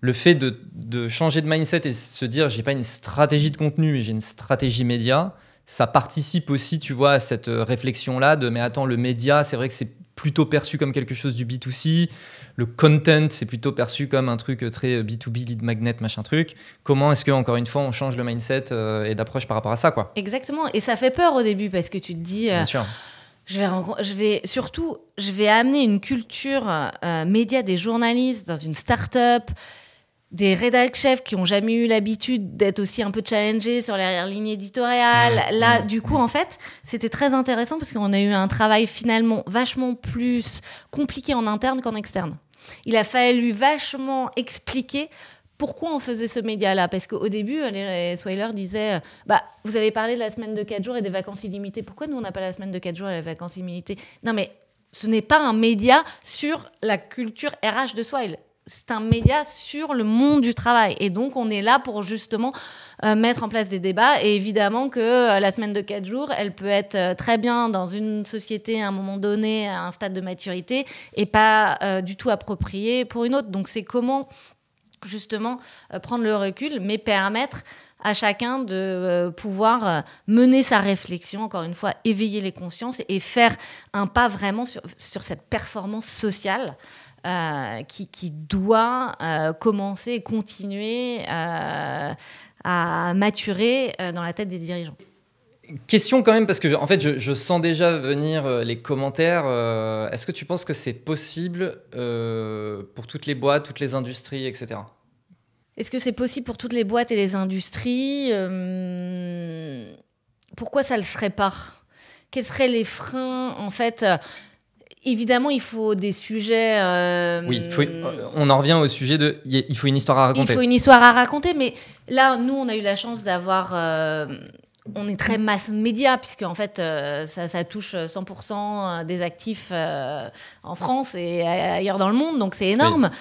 Le fait de changer de mindset et se dire, j'ai pas une stratégie de contenu, mais j'ai une stratégie média, ça participe aussi, tu vois, à cette réflexion-là de, mais attends, le média, c'est vrai que c'est plutôt perçu comme quelque chose du B2C. Le content, c'est plutôt perçu comme un truc très B2B, lead magnet, machin truc. Comment est-ce que, encore une fois, on change le mindset et d'approche par rapport à ça, quoi? Exactement. Et ça fait peur au début parce que tu te dis, Bien sûr. je vais amener une culture média des journalistes dans une start-up, des rédac-chefs qui n'ont jamais eu l'habitude d'être aussi un peu challengés sur les lignes éditoriales. Du coup, en fait, c'était très intéressant parce qu'on a eu un travail finalement vachement plus compliqué en interne qu'en externe. Il a fallu vachement expliquer pourquoi on faisait ce média-là. Parce qu'au début, les Swiler disaient vous avez parlé de la semaine de 4 jours et des vacances illimitées. Pourquoi nous, on n'a pas la semaine de 4 jours et les vacances illimitées? Non, mais ce n'est pas un média sur la culture RH de Swile. C'est un média sur le monde du travail. Et donc, on est là pour justement mettre en place des débats. Et évidemment que la semaine de 4 jours, elle peut être très bien dans une société à un moment donné, à un stade de maturité, et pas du tout appropriée pour une autre. Donc, c'est comment, justement, prendre le recul, mais permettre à chacun de pouvoir mener sa réflexion, encore une fois, éveiller les consciences et faire un pas vraiment sur cette performance sociale qui doit commencer et continuer à maturer dans la tête des dirigeants. Question quand même, parce que en fait, je sens déjà venir les commentaires. Est-ce que tu penses que c'est possible pour toutes les boîtes, toutes les industries, etc.? Est-ce que c'est possible pour toutes les boîtes et les industries? Pourquoi ça ne le serait pas? Quels seraient les freins, en fait? Évidemment, il faut des sujets... Oui, on en revient au sujet de... Il faut une histoire à raconter. Il faut une histoire à raconter, mais là, nous, on a eu la chance d'avoir... on est très mass média, puisque en fait, ça touche 100% des actifs en France et ailleurs dans le monde, donc c'est énorme. Oui.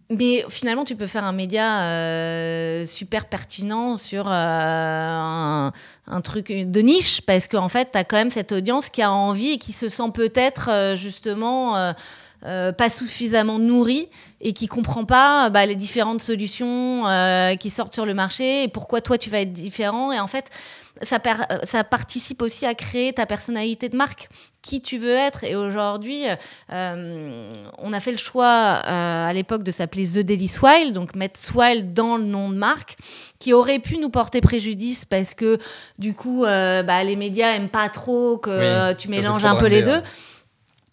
Mais finalement, tu peux faire un média super pertinent sur un truc de niche, parce qu'en fait, tu as quand même cette audience qui a envie et qui se sent peut-être justement pas suffisamment nourrie et qui comprend pas les différentes solutions qui sortent sur le marché et pourquoi toi, tu vas être différent. Et en fait, ça participe aussi à créer ta personnalité de marque, qui tu veux être. Et aujourd'hui, on a fait le choix à l'époque de s'appeler The Daily Swile, donc mettre Swile dans le nom de marque, qui aurait pu nous porter préjudice parce que du coup, les médias aiment pas trop que tu mélanges un peu les deux.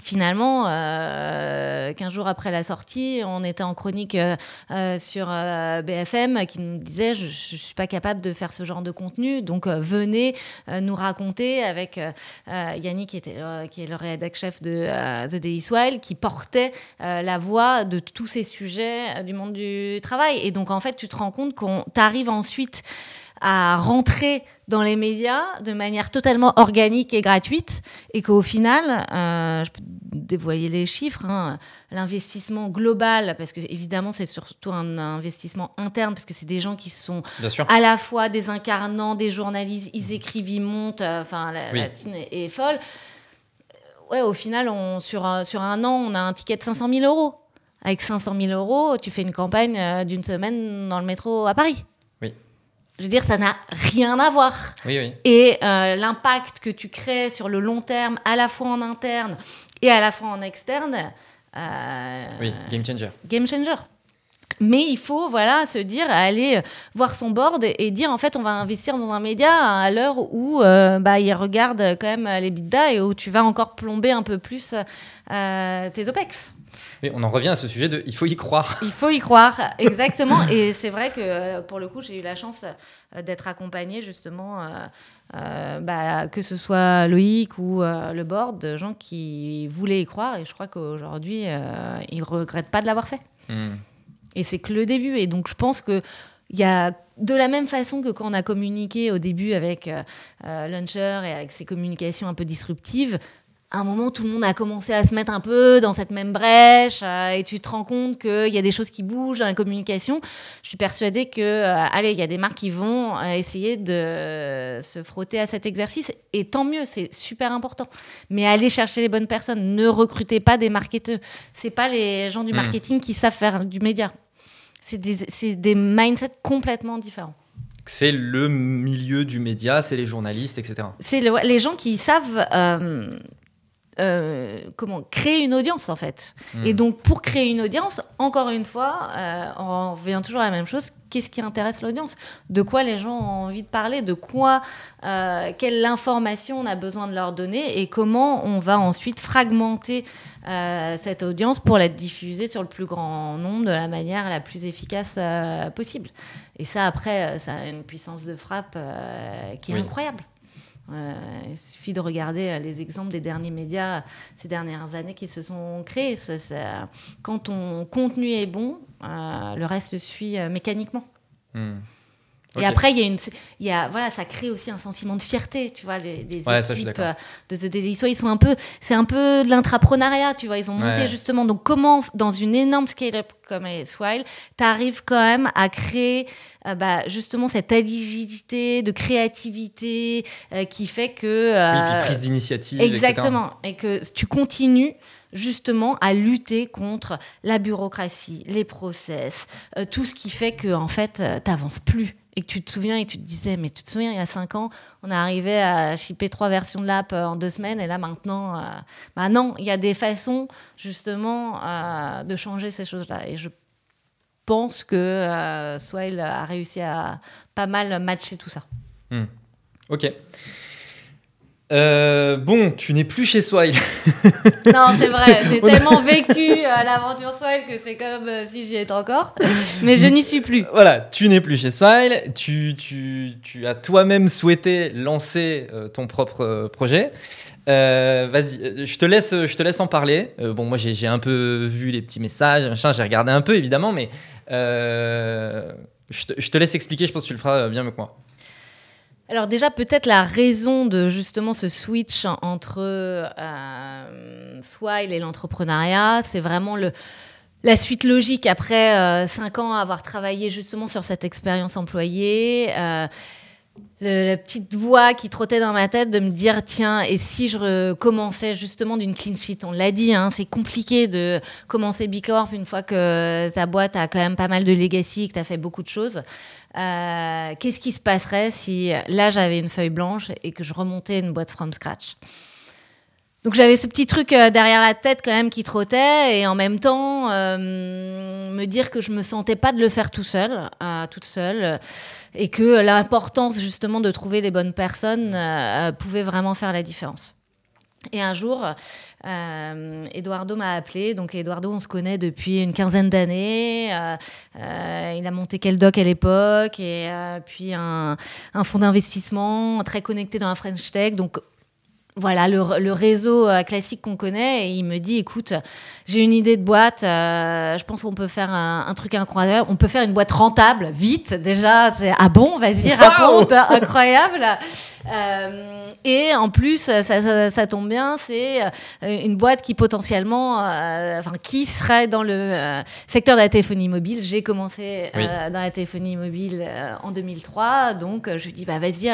Finalement, 15 jours après la sortie, on était en chronique sur BFM qui nous disait « Je ne suis pas capable de faire ce genre de contenu, donc venez nous raconter » avec Yannick qui est le rédac-chef de The Daily Swile, qui portait la voix de tous ces sujets du monde du travail. Et donc, en fait, tu te rends compte qu'on t'arrive ensuite à rentrer dans les médias de manière totalement organique et gratuite, et qu'au final, je peux dévoiler les chiffres, l'investissement global, parce que évidemment c'est surtout un investissement interne, parce que c'est des gens qui sont à la fois des incarnants, des journalistes, ils écrivent, ils montent, la team est folle. Ouais, au final, sur un an, on a un ticket de 500 000 €. Avec 500 000 €, tu fais une campagne d'une semaine dans le métro à Paris. Je veux dire, ça n'a rien à voir. Oui. Et l'impact que tu crées sur le long terme, à la fois en interne et à la fois en externe... game changer. Game changer. Mais il faut se dire, aller voir son board et dire, en fait, on va investir dans un média à l'heure où il regarde quand même les bidas et où tu vas encore plomber un peu plus tes OPEX. Mais on en revient à ce sujet de il faut y croire. Il faut y croire, exactement. Et c'est vrai que pour le coup, j'ai eu la chance d'être accompagnée justement, que ce soit Loïc ou le board, de gens qui voulaient y croire. Et je crois qu'aujourd'hui, ils ne regrettent pas de l'avoir fait. Et c'est que le début. Et donc, je pense qu'il y a, de la même façon que quand on a communiqué au début avec Launcher et avec ses communications un peu disruptives, à un moment, tout le monde a commencé à se mettre un peu dans cette même brèche et tu te rends compte qu'il y a des choses qui bougent dans la communication. Je suis persuadée que, il y a des marques qui vont essayer de se frotter à cet exercice et tant mieux, c'est super important. Mais allez chercher les bonnes personnes, ne recrutez pas des marketeurs. C'est pas les gens du marketing qui savent faire du média. C'est des mindsets complètement différents. C'est le milieu du média, c'est les journalistes, etc. C'est les gens qui savent créer une audience, en fait. Et donc, pour créer une audience, encore une fois, on revient toujours à la même chose. Qu'est-ce qui intéresse l'audience ? De quoi les gens ont envie de parler ? De quoi, quelle information on a besoin de leur donner ? Et comment on va ensuite fragmenter cette audience pour la diffuser sur le plus grand nombre de la manière la plus efficace possible. Et ça, après, ça a une puissance de frappe qui est incroyable. Il suffit de regarder les exemples des derniers médias ces dernières années qui se sont créés. Quand ton contenu est bon, le reste suit mécaniquement. Okay. Et après, ça crée aussi un sentiment de fierté, tu vois, les équipes de The Daily Soil, c'est un peu de l'intrapreneuriat, tu vois, ils ont monté justement. Donc, comment, dans une énorme scale-up comme Swile, t'arrives quand même à créer justement cette agilité de créativité qui fait que... puis prise d'initiative, exactement, etc. Et que tu continues justement à lutter contre la bureaucratie, les process, tout ce qui fait que en fait, t'avances plus. Et que tu te souviens et tu te disais, mais tu te souviens, il y a 5 ans, on est arrivé à shipper 3 versions de l'app en 2 semaines, et là maintenant, non, il y a des façons justement de changer ces choses-là. Et je pense que Swile a réussi à pas mal matcher tout ça. Ok. Bon, tu n'es plus chez Swile. Non, c'est vrai. J'ai tellement vécu l'aventure Swile que c'est comme si j'y étais encore. Mais je n'y suis plus. Voilà, tu n'es plus chez Swile. Tu as toi-même souhaité lancer ton propre projet. Vas-y, je te laisse en parler. Bon, moi, j'ai un peu vu les petits messages, machin, j'ai regardé un peu, évidemment, mais je te laisse expliquer. Je pense que tu le feras bien mieux que moi. Alors déjà, peut-être la raison de justement ce switch entre Swile et l'entrepreneuriat, c'est vraiment la suite logique après 5 ans à avoir travaillé justement sur cette expérience employée. La petite voix qui trottait dans ma tête de me dire tiens, et si je commençais justement d'une clean sheet, on l'a dit, c'est compliqué de commencer B Corp une fois que ta boîte a quand même pas mal de legacy, que tu as fait beaucoup de choses. Qu'est-ce qui se passerait si là j'avais une feuille blanche et que je remontais une boîte from scratch ? Donc j'avais ce petit truc derrière la tête quand même qui trottait, et en même temps me dire que je me sentais pas de le faire toute seule, et que l'importance justement de trouver les bonnes personnes pouvait vraiment faire la différence. Et un jour, Eduardo m'a appelé. Donc Eduardo, on se connaît depuis une 15aine d'années. Il a monté Keldoc à l'époque, et puis un fonds d'investissement très connecté dans la French Tech. Donc voilà, le réseau classique qu'on connaît. Et il me dit, écoute, j'ai une idée de boîte, je pense qu'on peut faire un truc incroyable, on peut faire une boîte rentable, vite, déjà, ah bon, vas-y, raconte, incroyable. Et en plus, ça tombe bien, c'est une boîte qui potentiellement, qui serait dans le secteur de la téléphonie mobile. J'ai commencé dans la téléphonie mobile en 2003, donc je lui dis, vas-y,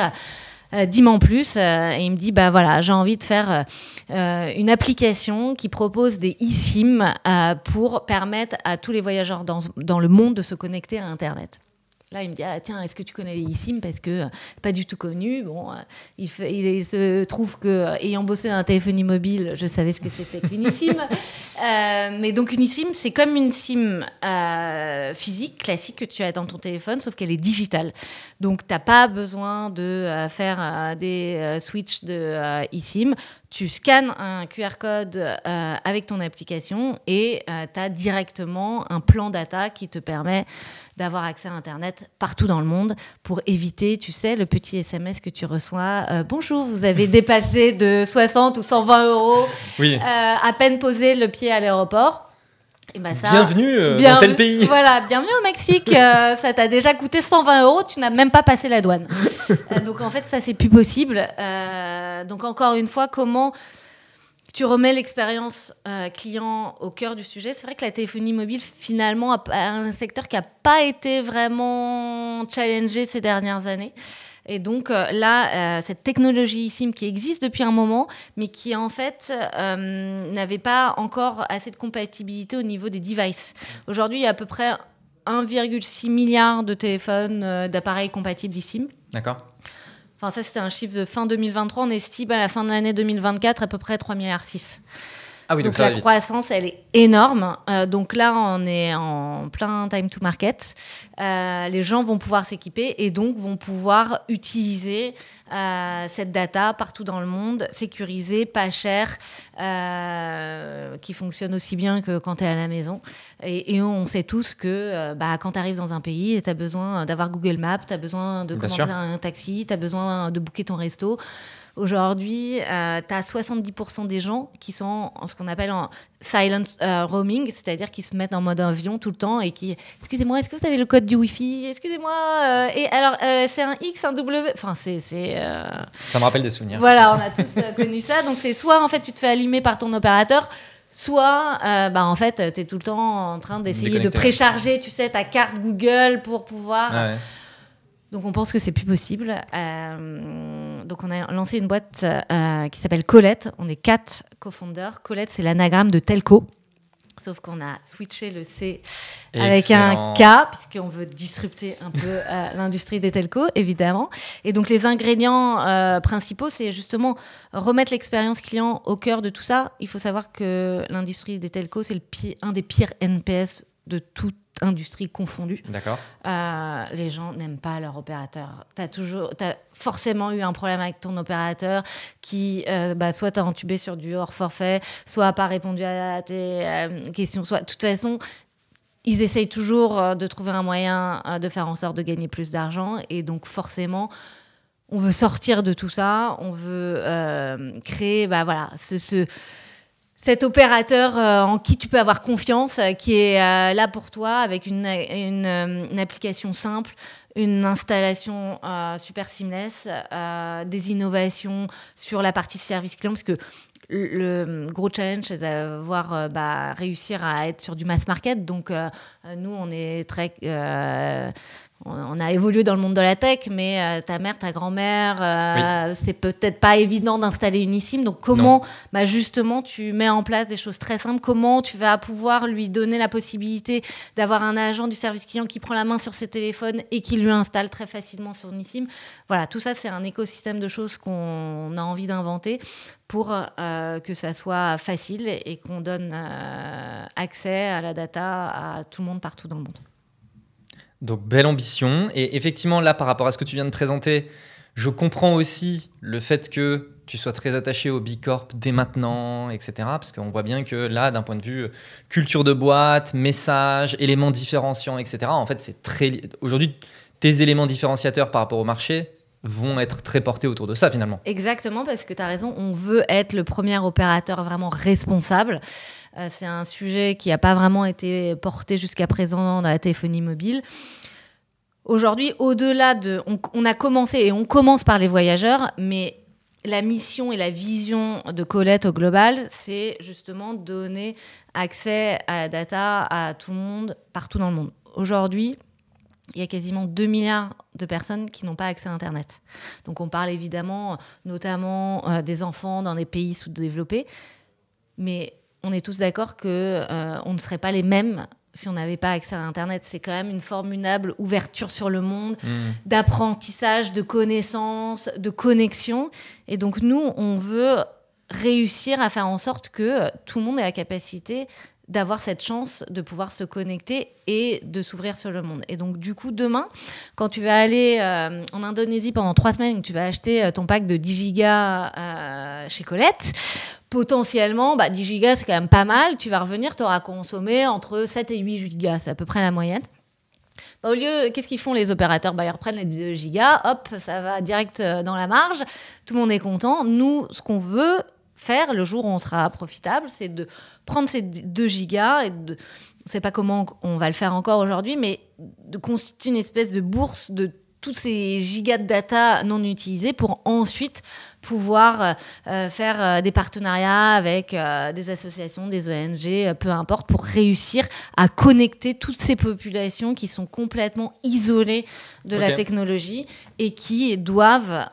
dis-moi en plus. Et il me dit, voilà, j'ai envie de faire une application qui propose des eSIM pour permettre à tous les voyageurs dans le monde de se connecter à Internet. Là, il me dit, tiens, est-ce que tu connais les eSIM ? Parce que c'est pas du tout connu. Bon, il se trouve que, ayant bossé dans la téléphonie mobile, je savais ce que c'était qu'une eSIM. Mais donc, une eSIM, c'est comme une SIM physique, classique, que tu as dans ton téléphone, sauf qu'elle est digitale. Donc, t'as pas besoin de faire des switches de eSIM. Tu scannes un QR code avec ton application et tu as directement un plan data qui te permet d'avoir accès à Internet partout dans le monde pour éviter, tu sais, le petit SMS que tu reçois. Bonjour, vous avez dépassé de 60 ou 120 euros à peine posé le pied à l'aéroport. Et bienvenue dans tel pays. Voilà, bienvenue au Mexique. Ça t'a déjà coûté 120 euros, tu n'as même pas passé la douane. Donc en fait, ça, c'est plus possible. Donc encore une fois, comment tu remets l'expérience client au cœur du sujet. C'est vrai que la téléphonie mobile, finalement, a un secteur qui n'a pas été vraiment challengé ces dernières années. Et donc là, cette technologie eSIM qui existe depuis un moment, mais qui en fait n'avait pas encore assez de compatibilité au niveau des devices. Aujourd'hui, il y a à peu près 1,6 milliard de téléphones, d'appareils compatibles eSIM. D'accord. Enfin, ça, c'était un chiffre de fin 2023. On estime à la fin de l'année 2024 à peu près 3,6 milliards. Ah oui, donc ça la va vite. croissance, elle est énorme. Donc là, on est en plein time to market. Les gens vont pouvoir s'équiper et donc vont pouvoir utiliser cette data partout dans le monde, sécurisée, pas chère, qui fonctionne aussi bien que quand tu es à la maison. Et on sait tous que quand tu arrives dans un pays, tu as besoin d'avoir Google Maps, tu as besoin de commander un taxi, tu as besoin de booker ton resto. Aujourd'hui, tu as 70% des gens qui sont en ce qu'on appelle en silent roaming, c'est-à-dire qui se mettent en mode avion tout le temps et qui « Excusez-moi, est-ce que vous avez le code du Wi-Fi ? Excusez-moi et alors, c'est un X, un W ?» Enfin, Ça me rappelle des souvenirs. Voilà, on a tous connu ça. Donc, c'est soit, en fait, tu te fais allumer par ton opérateur, soit, en fait, tu es tout le temps en train d'essayer de précharger, tu sais, ta carte Google pour pouvoir... Ah ouais. Donc, on pense que c'est plus possible. Donc, on a lancé une boîte qui s'appelle Colette. On est 4 co-founders. Colette, c'est l'anagramme de telco. Sauf qu'on a switché le C avec un K, puisqu'on veut disrupter un peu l'industrie des telcos, évidemment. Et donc, les ingrédients principaux, c'est justement remettre l'expérience client au cœur de tout ça. Il faut savoir que l'industrie des telcos, c'est un des pires NPS de toute industrie confondue. D'accord. Les gens n'aiment pas leur opérateur. T'as forcément eu un problème avec ton opérateur qui, soit t'as entubé sur du hors forfait, soit a pas répondu à tes questions, soit de toute façon, ils essayent toujours de trouver un moyen de faire en sorte de gagner plus d'argent. Et donc forcément, on veut sortir de tout ça. On veut créer, cet opérateur en qui tu peux avoir confiance, qui est là pour toi avec une application simple, une installation super seamless, des innovations sur la partie service client, parce que le gros challenge, c'est d'avoir réussir à être sur du mass market. Donc, nous, on est très... on a évolué dans le monde de la tech, mais ta mère, ta grand-mère, c'est peut-être pas évident d'installer une eSIM. Donc, comment justement tu mets en place des choses très simples? Comment tu vas pouvoir lui donner la possibilité d'avoir un agent du service client qui prend la main sur ses téléphones et qui lui installe très facilement sur une eSIM? Voilà, tout ça, c'est un écosystème de choses qu'on a envie d'inventer pour que ça soit facile et qu'on donne accès à la data à tout le monde partout dans le monde. Donc, belle ambition. Et effectivement, là, par rapport à ce que tu viens de présenter, je comprends aussi le fait que tu sois très attaché au B Corp dès maintenant, etc. Parce qu'on voit bien que là, d'un point de vue culture de boîte, message, éléments différenciants, etc., en fait, c'est très... Aujourd'hui, tes éléments différenciateurs par rapport au marché vont être très portés autour de ça, finalement. Exactement, parce que tu as raison, on veut être le premier opérateur vraiment responsable. C'est un sujet qui n'a pas vraiment été porté jusqu'à présent dans la téléphonie mobile. Aujourd'hui, au-delà de... On a commencé, et on commence par les voyageurs, mais la mission et la vision de Colette au global, c'est justement donner accès à la data à tout le monde, partout dans le monde. Aujourd'hui, il y a quasiment 2 milliards de personnes qui n'ont pas accès à Internet. Donc on parle évidemment, notamment des enfants dans des pays sous-développés, mais on est tous d'accord qu'on ne serait pas les mêmes si on n'avait pas accès à Internet. C'est quand même une formidable ouverture sur le monde, d'apprentissage, de connaissances, de connexion. Et donc nous, on veut réussir à faire en sorte que tout le monde ait la capacité d'avoir cette chance de pouvoir se connecter et de s'ouvrir sur le monde. Et donc, du coup, demain, quand tu vas aller en Indonésie pendant 3 semaines, tu vas acheter ton pack de 10 gigas chez Colette, potentiellement, 10 gigas, c'est quand même pas mal. Tu vas revenir, tu auras consommé entre 7 et 8 gigas. C'est à peu près la moyenne. Au lieu, qu'est-ce qu'ils font les opérateurs ? Ils reprennent les 2 gigas, hop, ça va direct dans la marge. Tout le monde est content. Nous, ce qu'on veut faire le jour où on sera profitable, c'est de prendre ces 2 gigas et on ne sait pas comment on va le faire encore aujourd'hui, mais de constituer une espèce de bourse de tous ces gigas de data non utilisés pour ensuite pouvoir faire des partenariats avec des associations, des ONG, peu importe, pour réussir à connecter toutes ces populations qui sont complètement isolées de la technologie et qui doivent,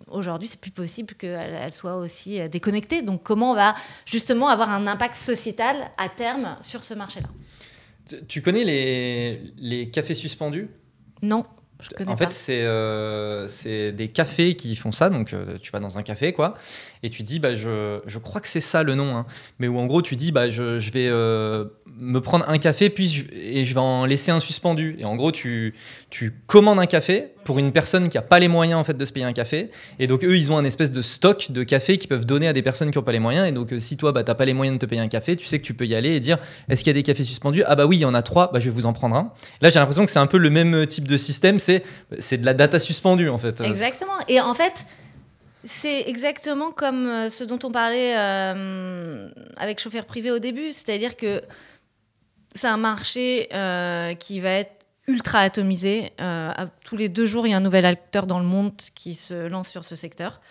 aujourd'hui, c'est plus possible qu'elles soient aussi déconnectées. Donc, comment on va justement avoir un impact sociétal à terme sur ce marché-là? Tu connais les cafés suspendus? Non, je connais pas. En fait, c'est des cafés qui font ça. Donc, tu vas dans un café, quoi, et tu dis, je crois que c'est ça le nom, hein, mais où en gros, tu dis, je vais me prendre un café, et je vais en laisser un suspendu. Et en gros, tu commandes un café pour une personne qui n'a pas les moyens en fait, de se payer un café. Et donc, eux, ils ont un espèce de stock de café qu'ils peuvent donner à des personnes qui n'ont pas les moyens. Et donc, si toi, tu n'as pas les moyens de te payer un café, tu sais que tu peux y aller et dire, est-ce qu'il y a des cafés suspendus? Ah bah oui, il y en a 3, je vais vous en prendre un. Là, j'ai l'impression que c'est un peu le même type de système. C'est de la data suspendue, en fait. Exactement. Et en fait, c'est exactement comme ce dont on parlait avec chauffeur privé au début. C'est-à-dire que c'est un marché qui va être ultra atomisé. Tous les 2 jours, il y a un nouvel acteur dans le monde qui se lance sur ce secteur.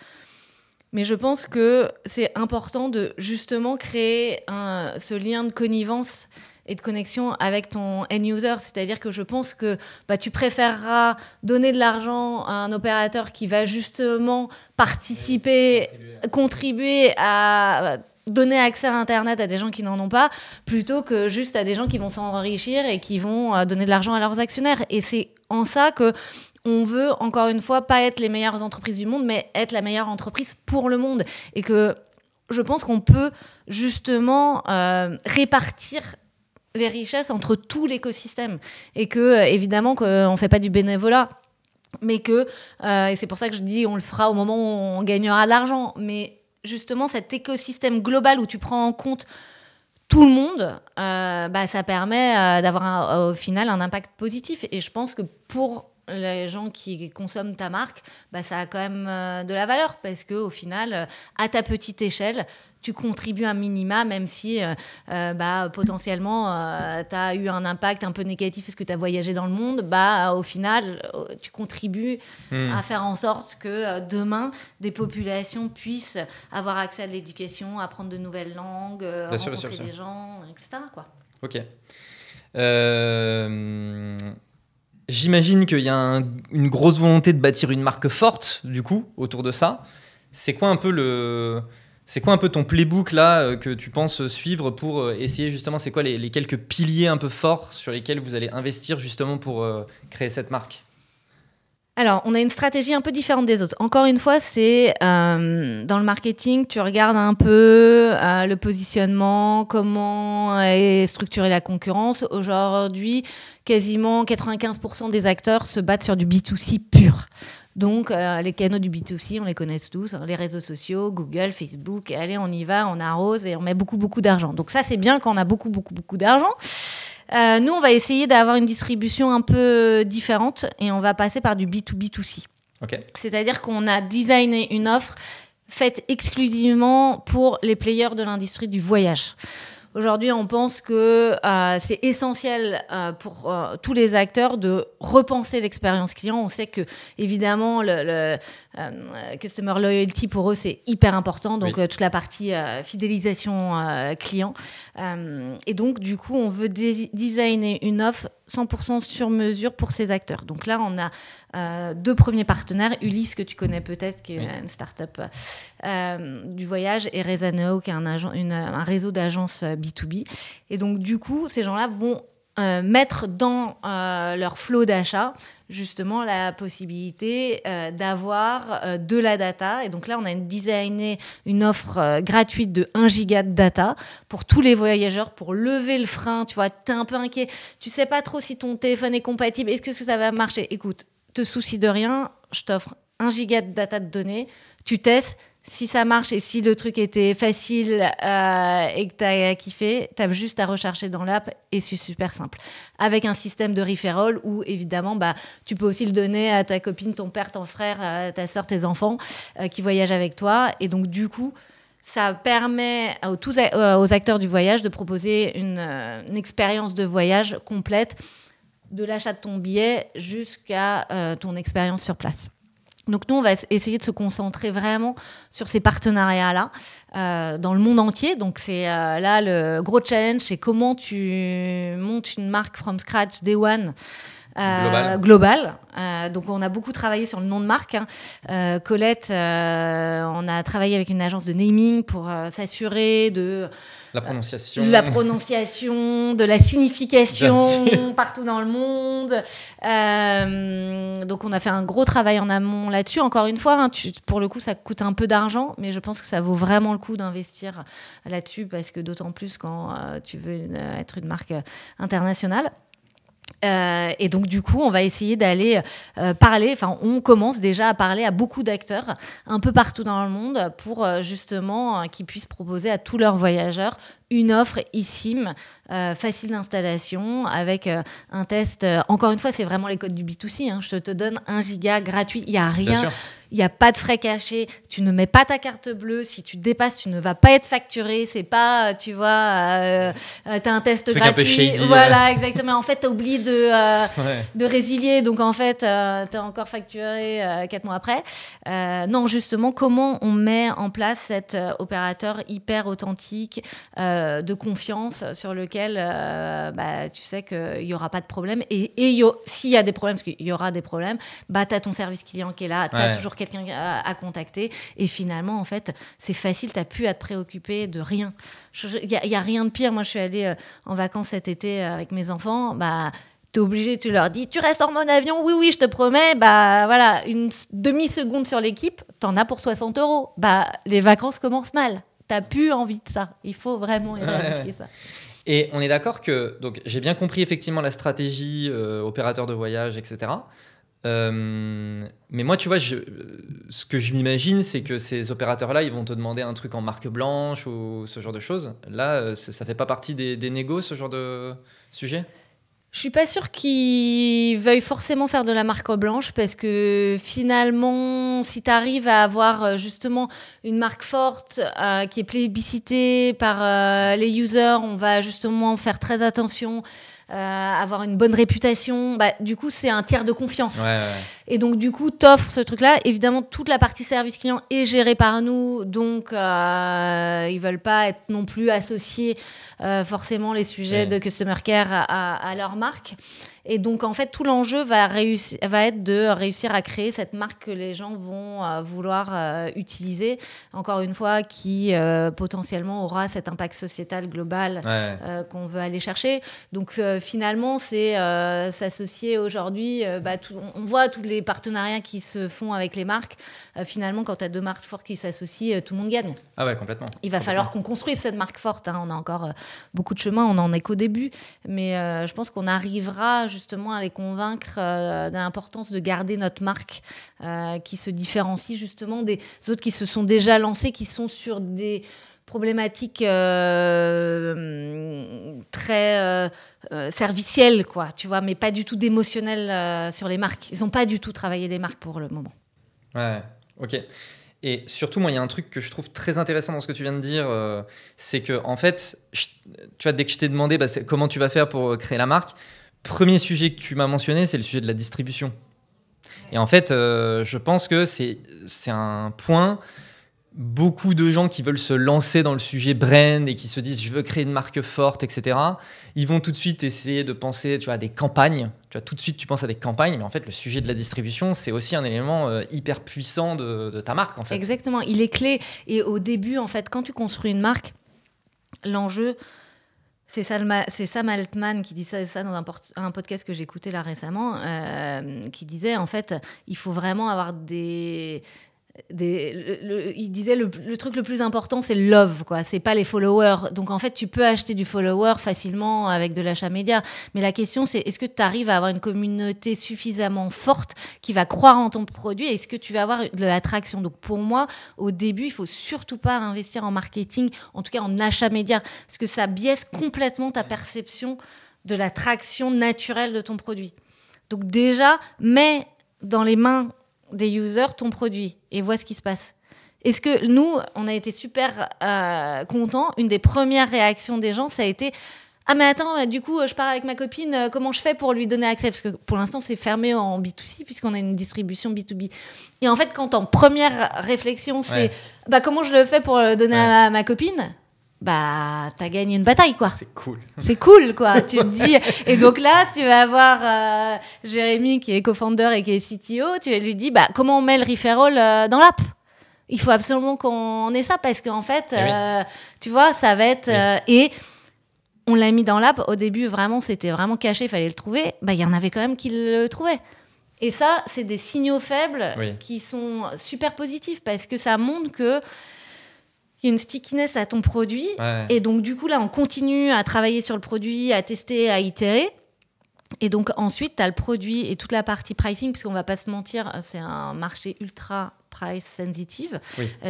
Mais je pense que c'est important de justement créer ce lien de connivence et de connexion avec ton end-user. C'est-à-dire que je pense que tu préféreras donner de l'argent à un opérateur qui va justement participer, contribuer à donner accès à Internet à des gens qui n'en ont pas, plutôt que juste à des gens qui vont s'enrichir et qui vont donner de l'argent à leurs actionnaires. Et c'est en ça que on veut, encore une fois, pas être les meilleures entreprises du monde, mais être la meilleure entreprise pour le monde. Et que je pense qu'on peut justement répartir les richesses entre tout l'écosystème. Et que, évidemment, qu'on ne fait pas du bénévolat. Mais que, et c'est pour ça que je dis on le fera au moment où on gagnera de l'argent. Mais justement, cet écosystème global où tu prends en compte tout le monde, ça permet d'avoir au final un impact positif. Et je pense que pour les gens qui consomment ta marque, ça a quand même de la valeur parce qu'au final, à ta petite échelle, tu contribues un minima, même si potentiellement tu as eu un impact un peu négatif parce que tu as voyagé dans le monde, au final, tu contribues à faire en sorte que demain, des populations puissent avoir accès à de l'éducation, apprendre de nouvelles langues, rencontrer des gens, etc. quoi. Ok. J'imagine qu'il y a une grosse volonté de bâtir une marque forte, du coup, autour de ça. C'est quoi un peu ton playbook là que tu penses suivre pour essayer justement, c'est quoi les quelques piliers un peu forts sur lesquels vous allez investir justement pour créer cette marque? Alors, on a une stratégie un peu différente des autres. Encore une fois, c'est dans le marketing, tu regardes un peu le positionnement, comment est structurée la concurrence. Aujourd'hui, quasiment 95% des acteurs se battent sur du B2C pur. Donc, les canaux du B2C, on les connaît tous, les réseaux sociaux, Google, Facebook, allez, on y va, on arrose et on met beaucoup, beaucoup d'argent. Donc ça, c'est bien quand on a beaucoup, beaucoup, beaucoup d'argent. Nous, on va essayer d'avoir une distribution un peu différente et on va passer par du B2B2C. Okay. C'est-à-dire qu'on a designé une offre faite exclusivement pour les players de l'industrie du voyage. Aujourd'hui, on pense que c'est essentiel pour tous les acteurs de repenser l'expérience client. On sait que, évidemment, le Customer Loyalty, pour eux, c'est hyper important. Donc, toute la partie fidélisation client. Et donc, du coup, on veut designer une offre 100% sur mesure pour ces acteurs. Donc là, on a 2 premiers partenaires, Ulysse, que tu connais peut-être, qui est une start-up du voyage, et Rezano, qui est un réseau d'agences B2B. Et donc, du coup, ces gens-là vont mettre dans leur flow d'achat justement la possibilité d'avoir de la data. Et donc là, on a designé une offre gratuite de 1 giga de data pour tous les voyageurs, pour lever le frein. Tu vois, t'es un peu inquiet. Tu sais pas trop si ton téléphone est compatible. Est-ce que ça va marcher? Écoute, te soucie de rien. Je t'offre 1 giga de data de données. Tu testes. Si ça marche et si le truc était facile et que t'as kiffé, t'as juste à rechercher dans l'app et c'est super simple. Avec un système de referral où, évidemment, tu peux aussi le donner à ta copine, ton père, ton frère, ta soeur, tes enfants qui voyagent avec toi. Et donc, du coup, ça permet aux acteurs du voyage de proposer une expérience de voyage complète de l'achat de ton billet jusqu'à ton expérience sur place. Donc nous, on va essayer de se concentrer vraiment sur ces partenariats-là dans le monde entier. Donc c'est là le gros challenge, c'est comment tu montes une marque from scratch, day one, global. Donc on a beaucoup travaillé sur le nom de marque. Colette, on a travaillé avec une agence de naming pour s'assurer de la prononciation, de la signification partout dans le monde. Donc on a fait un gros travail en amont là-dessus. Encore une fois, pour le coup, ça coûte un peu d'argent, mais je pense que ça vaut vraiment le coup d'investir là-dessus parce que d'autant plus quand tu veux être une marque internationale. Et donc du coup on va essayer d'aller parler, enfin on commence déjà à parler à beaucoup d'acteurs un peu partout dans le monde pour justement qu'ils puissent proposer à tous leurs voyageurs une offre eSIM facile d'installation avec un test, encore une fois c'est vraiment les codes du B2C, je te donne 1 giga gratuit, il n'y a rien, il n'y a pas de frais cachés, tu ne mets pas ta carte bleue, si tu dépasses tu ne vas pas être facturé, c'est pas, tu vois, t'as un test gratuit, un peu shady, voilà, exactement, en fait t'as oublié de résilier, donc en fait t'es encore facturé 4 mois après. Non, justement, comment on met en place cet opérateur hyper authentique, de confiance sur lequel tu sais qu'il n'y aura pas de problème, et s'il y a des problèmes, parce qu'il y aura des problèmes, t'as ton service client qui est là, t'as toujours quelqu'un à contacter, et finalement en fait c'est facile, t'as plus à te préoccuper de rien. Il y a rien de pire. Moi je suis allée en vacances cet été avec mes enfants, t'es obligé, tu leur dis, tu restes en mon avion, oui, je te promets, voilà, une demi-seconde sur l'équipe, t'en as pour 60 €. Les vacances commencent mal. T'as plus envie de ça. Il faut vraiment éradiquer ça. Et on est d'accord que, donc j'ai bien compris effectivement la stratégie, opérateur de voyage, etc. Mais moi, tu vois, ce que je m'imagine, c'est que ces opérateurs-là, ils vont te demander un truc en marque blanche ou ce genre de choses. Là, ça fait pas partie des négos, ce genre de sujet ? Je suis pas sûre qu'ils veuillent forcément faire de la marque blanche parce que finalement, si tu arrives à avoir justement une marque forte qui est plébiscitée par les users, on va justement faire très attention, avoir une bonne réputation. Du coup, c'est un tiers de confiance. Ouais. Et donc, du coup, t'offres ce truc-là. Évidemment, toute la partie service client est gérée par nous, donc ils veulent pas être non plus associés forcément les sujets de customer care à leur marque. Et donc, en fait, tout l'enjeu va être de réussir à créer cette marque que les gens vont vouloir utiliser, encore une fois, qui potentiellement aura cet impact sociétal global qu'on veut aller chercher. Donc, finalement, c'est s'associer aujourd'hui. On voit tous les partenariats qui se font avec les marques. Finalement, quand tu as 2 marques fortes qui s'associent, tout le monde gagne. Ah ouais, complètement. Il va falloir qu'on construise cette marque forte. On a encore beaucoup de chemin, on en est qu'au début. Mais je pense qu'on arrivera justement à les convaincre de l'importance de garder notre marque qui se différencie justement des autres qui se sont déjà lancés, qui sont sur des problématiques très servicielles, quoi, tu vois, mais pas du tout d'émotionnel sur les marques. Ils n'ont pas du tout travaillé les marques pour le moment. Ouais, ok. Et surtout, moi, il y a un truc que je trouve très intéressant dans ce que tu viens de dire, c'est que, en fait, tu vois, dès que je t'ai demandé comment tu vas faire pour créer la marque, premier sujet que tu m'as mentionné, c'est le sujet de la distribution. Et en fait, je pense que c'est un point. Beaucoup de gens qui veulent se lancer dans le sujet brand et qui se disent je veux créer une marque forte, etc. Ils vont tout de suite essayer de penser, tu vois, à des campagnes. Tu vois, tout de suite tu penses à des campagnes, mais en fait le sujet de la distribution c'est aussi un élément hyper puissant de ta marque en fait. Exactement, il est clé. Et au début en fait, quand tu construis une marque, l'enjeu c'est Sam Altman qui dit ça dans un podcast que j'ai écouté là récemment, qui disait en fait il faut vraiment avoir il disait le truc le plus important c'est le love, quoi, c'est pas les followers. Donc en fait tu peux acheter du follower facilement avec de l'achat média, mais la question c'est est-ce que tu arrives à avoir une communauté suffisamment forte qui va croire en ton produit, et est-ce que tu vas avoir de l'attraction. Donc pour moi au début il faut surtout pas investir en marketing, en tout cas en achat média, parce que ça biaise complètement ta perception de l'attraction naturelle de ton produit. Donc déjà mets dans les mains des users ton produit et vois ce qui se passe. Est-ce que nous, on a été super contents. Une des premières réactions des gens, ça a été Ah mais attends, du coup, je pars avec ma copine, comment je fais pour lui donner accès ? Parce que pour l'instant, c'est fermé en B2C puisqu'on a une distribution B2B. Et en fait, quand en première réflexion, c'est comment je le fais pour le donner à ma copine ? T'as gagné une bataille, quoi. C'est cool. C'est cool, quoi. Tu te dis... Et donc là, tu vas voir Jérémy, qui est co-founder et qui est CTO, tu lui dis, comment on met le referral dans l'app ? Il faut absolument qu'on ait ça parce qu'en fait, tu vois, ça va être... et on l'a mis dans l'app. Au début, vraiment, c'était vraiment caché, il fallait le trouver. Il y en avait quand même qui le trouvaient. Et ça, c'est des signaux faibles qui sont super positifs parce que ça montre que il y a une stickiness à ton produit. Et donc, du coup, là, on continue à travailler sur le produit, à tester, à itérer. Et donc, ensuite, tu as le produit et toute la partie pricing, puisqu'on ne va pas se mentir, c'est un marché ultra price sensitive.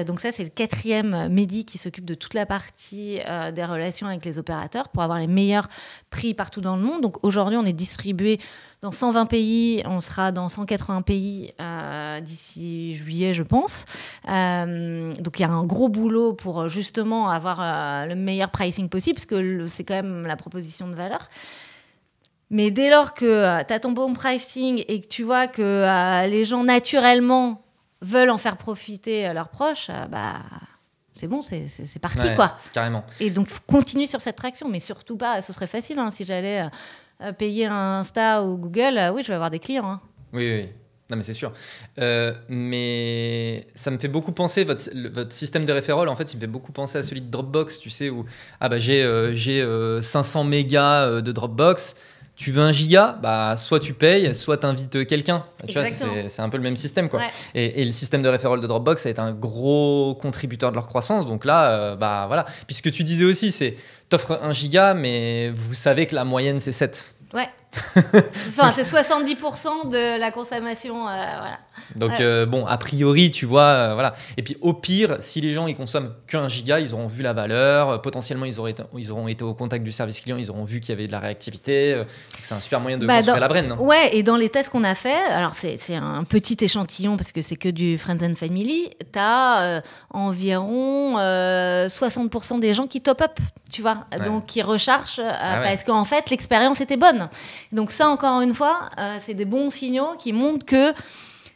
Donc ça, c'est le 4e Mehdi qui s'occupe de toute la partie des relations avec les opérateurs pour avoir les meilleurs prix partout dans le monde. Donc aujourd'hui, on est distribué dans 120 pays. On sera dans 180 pays d'ici juillet, je pense. Donc il y a un gros boulot pour justement avoir le meilleur pricing possible, parce que c'est quand même la proposition de valeur. Mais dès lors que tu as ton bon pricing et que tu vois que les gens naturellement veulent en faire profiter leurs proches, c'est bon, c'est parti, quoi. Carrément. Et donc, continue sur cette traction, mais surtout pas, ce serait facile, si j'allais payer un Insta ou Google, oui, je vais avoir des clients. Oui. Non, mais c'est sûr. Mais ça me fait beaucoup penser, votre système de referral, en fait, il me fait beaucoup penser à celui de Dropbox, tu sais, où j'ai 500 mégas de Dropbox. Tu veux 1 giga, soit tu payes, soit tu invites quelqu'un. Tu vois, c'est un peu le même système, quoi. Et le système de referral de Dropbox, ça a été un gros contributeur de leur croissance. Donc là, voilà. Puis ce que tu disais aussi, c'est t'offres 1 giga, mais vous savez que la moyenne, c'est 7. Ouais. Enfin, c'est 70% de la consommation. Voilà. Donc, a priori, tu vois, voilà. Et puis, au pire, si les gens ils consomment qu'1 giga, ils auront vu la valeur. Potentiellement, ils auront été au contact du service client, ils auront vu qu'il y avait de la réactivité. C'est un super moyen de construire la brain. Ouais, et dans les tests qu'on a fait, alors c'est un petit échantillon parce que c'est que du Friends and Family, tu as environ 60% des gens qui top up, tu vois, donc qui rechargent parce qu'en fait, l'expérience était bonne. Donc ça, encore une fois, c'est des bons signaux qui montrent que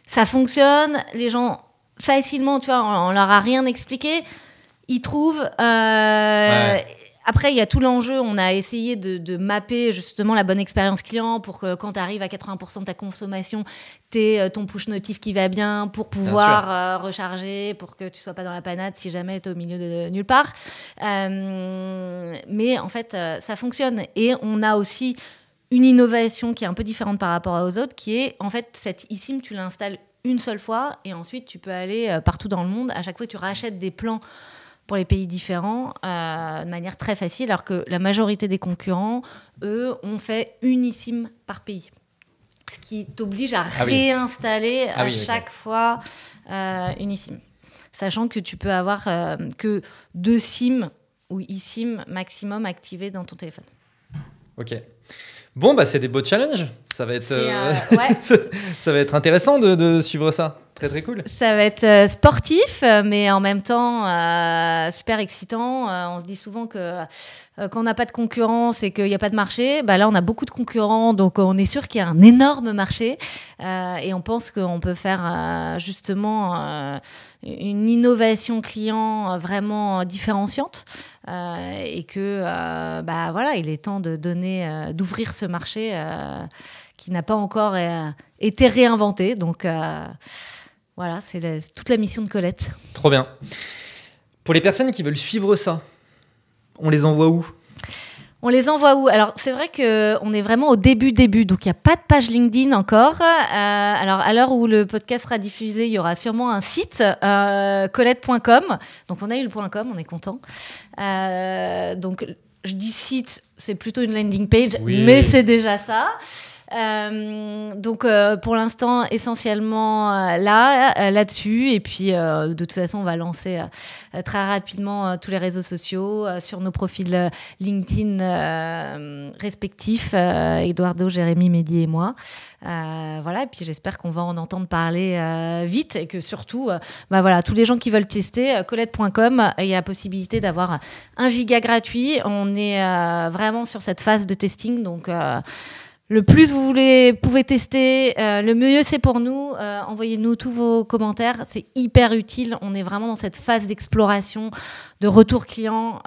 ça fonctionne. Les gens, facilement, tu vois, on leur a rien expliqué. Ils trouvent... Après, il y a tout l'enjeu. On a essayé de mapper justement la bonne expérience client pour que quand tu arrives à 80% de ta consommation, tu aies ton push notif qui va bien pour pouvoir recharger, pour que tu sois pas dans la panade si jamais tu es au milieu de nulle part. Mais en fait, ça fonctionne. Et on a aussi une innovation qui est un peu différente par rapport aux autres, qui est en fait cette eSIM, tu l'installes une seule fois et ensuite tu peux aller partout dans le monde. À chaque fois, tu rachètes des plans pour les pays différents de manière très facile, alors que la majorité des concurrents, eux, ont fait une eSIM par pays. Ce qui t'oblige à réinstaller à chaque fois une eSIM. Sachant que tu peux avoir que 2 SIM ou eSIM maximum activés dans ton téléphone. Ok. Bon, c'est des beaux challenges. Ça va être, ça va être intéressant de suivre ça. Très, très cool. Ça va être sportif, mais en même temps super excitant. On se dit souvent que quand on n'a pas de concurrence et qu'il n'y a pas de marché, là, on a beaucoup de concurrents. Donc, on est sûr qu'il y a un énorme marché. Et on pense qu'on peut faire justement une innovation client vraiment différenciante. Et que, voilà, il est temps d'ouvrir ce marché qui n'a pas encore été réinventé. Donc... voilà, c'est toute la mission de Colette. Trop bien. Pour les personnes qui veulent suivre ça, on les envoie où ? On les envoie où ? Alors, c'est vrai qu'on est vraiment au début, donc il n'y a pas de page LinkedIn encore. Alors, à l'heure où le podcast sera diffusé, il y aura sûrement un site, colette.com. Donc, on a eu le .com, on est content. Donc, je dis site, c'est plutôt une landing page, mais c'est déjà ça. Donc pour l'instant essentiellement là-dessus et puis de toute façon on va lancer très rapidement tous les réseaux sociaux sur nos profils LinkedIn respectifs, Eduardo, Jérémy, Mehdi et moi. Voilà, et puis j'espère qu'on va en entendre parler vite et que surtout voilà, tous les gens qui veulent tester colette.com, il y a possibilité d'avoir 1 giga gratuit. On est vraiment sur cette phase de testing, donc le plus vous pouvez tester, le mieux c'est pour nous. Envoyez-nous tous vos commentaires, c'est hyper utile. On est vraiment dans cette phase d'exploration, de retour client.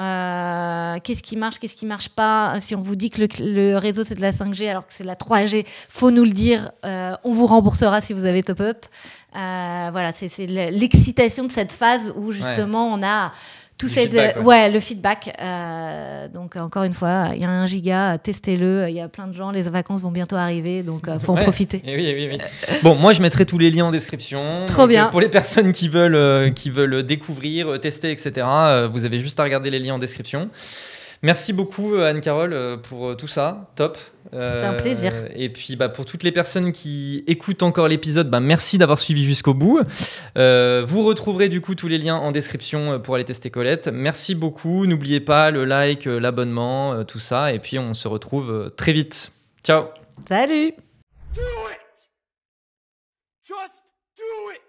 Qu'est-ce qui marche pas. Si on vous dit que le réseau c'est de la 5G alors que c'est de la 3G, faut nous le dire. On vous remboursera si vous avez top-up. Voilà, c'est l'excitation de cette phase où justement on a tout le feedback. Donc encore une fois, il y a 1 giga, testez-le. Il y a plein de gens, les vacances vont bientôt arriver, donc faut en profiter. Oui. Bon, moi je mettrai tous les liens en description. Trop bien. Pour les personnes qui veulent découvrir, tester, etc. Vous avez juste à regarder les liens en description. Merci beaucoup Anne-Carole pour tout ça, top. C'était un plaisir. Et puis pour toutes les personnes qui écoutent encore l'épisode, merci d'avoir suivi jusqu'au bout. Vous retrouverez du coup tous les liens en description pour aller tester Colette. Merci beaucoup, n'oubliez pas le like, l'abonnement, tout ça. Et puis on se retrouve très vite. Ciao. Salut. Do it! Just do it!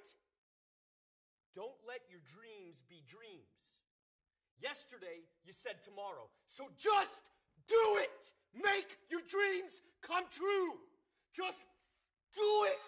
Don't let your dreams be dreams. Yesterday, you said tomorrow. So just do it! Make your dreams come true! Just do it!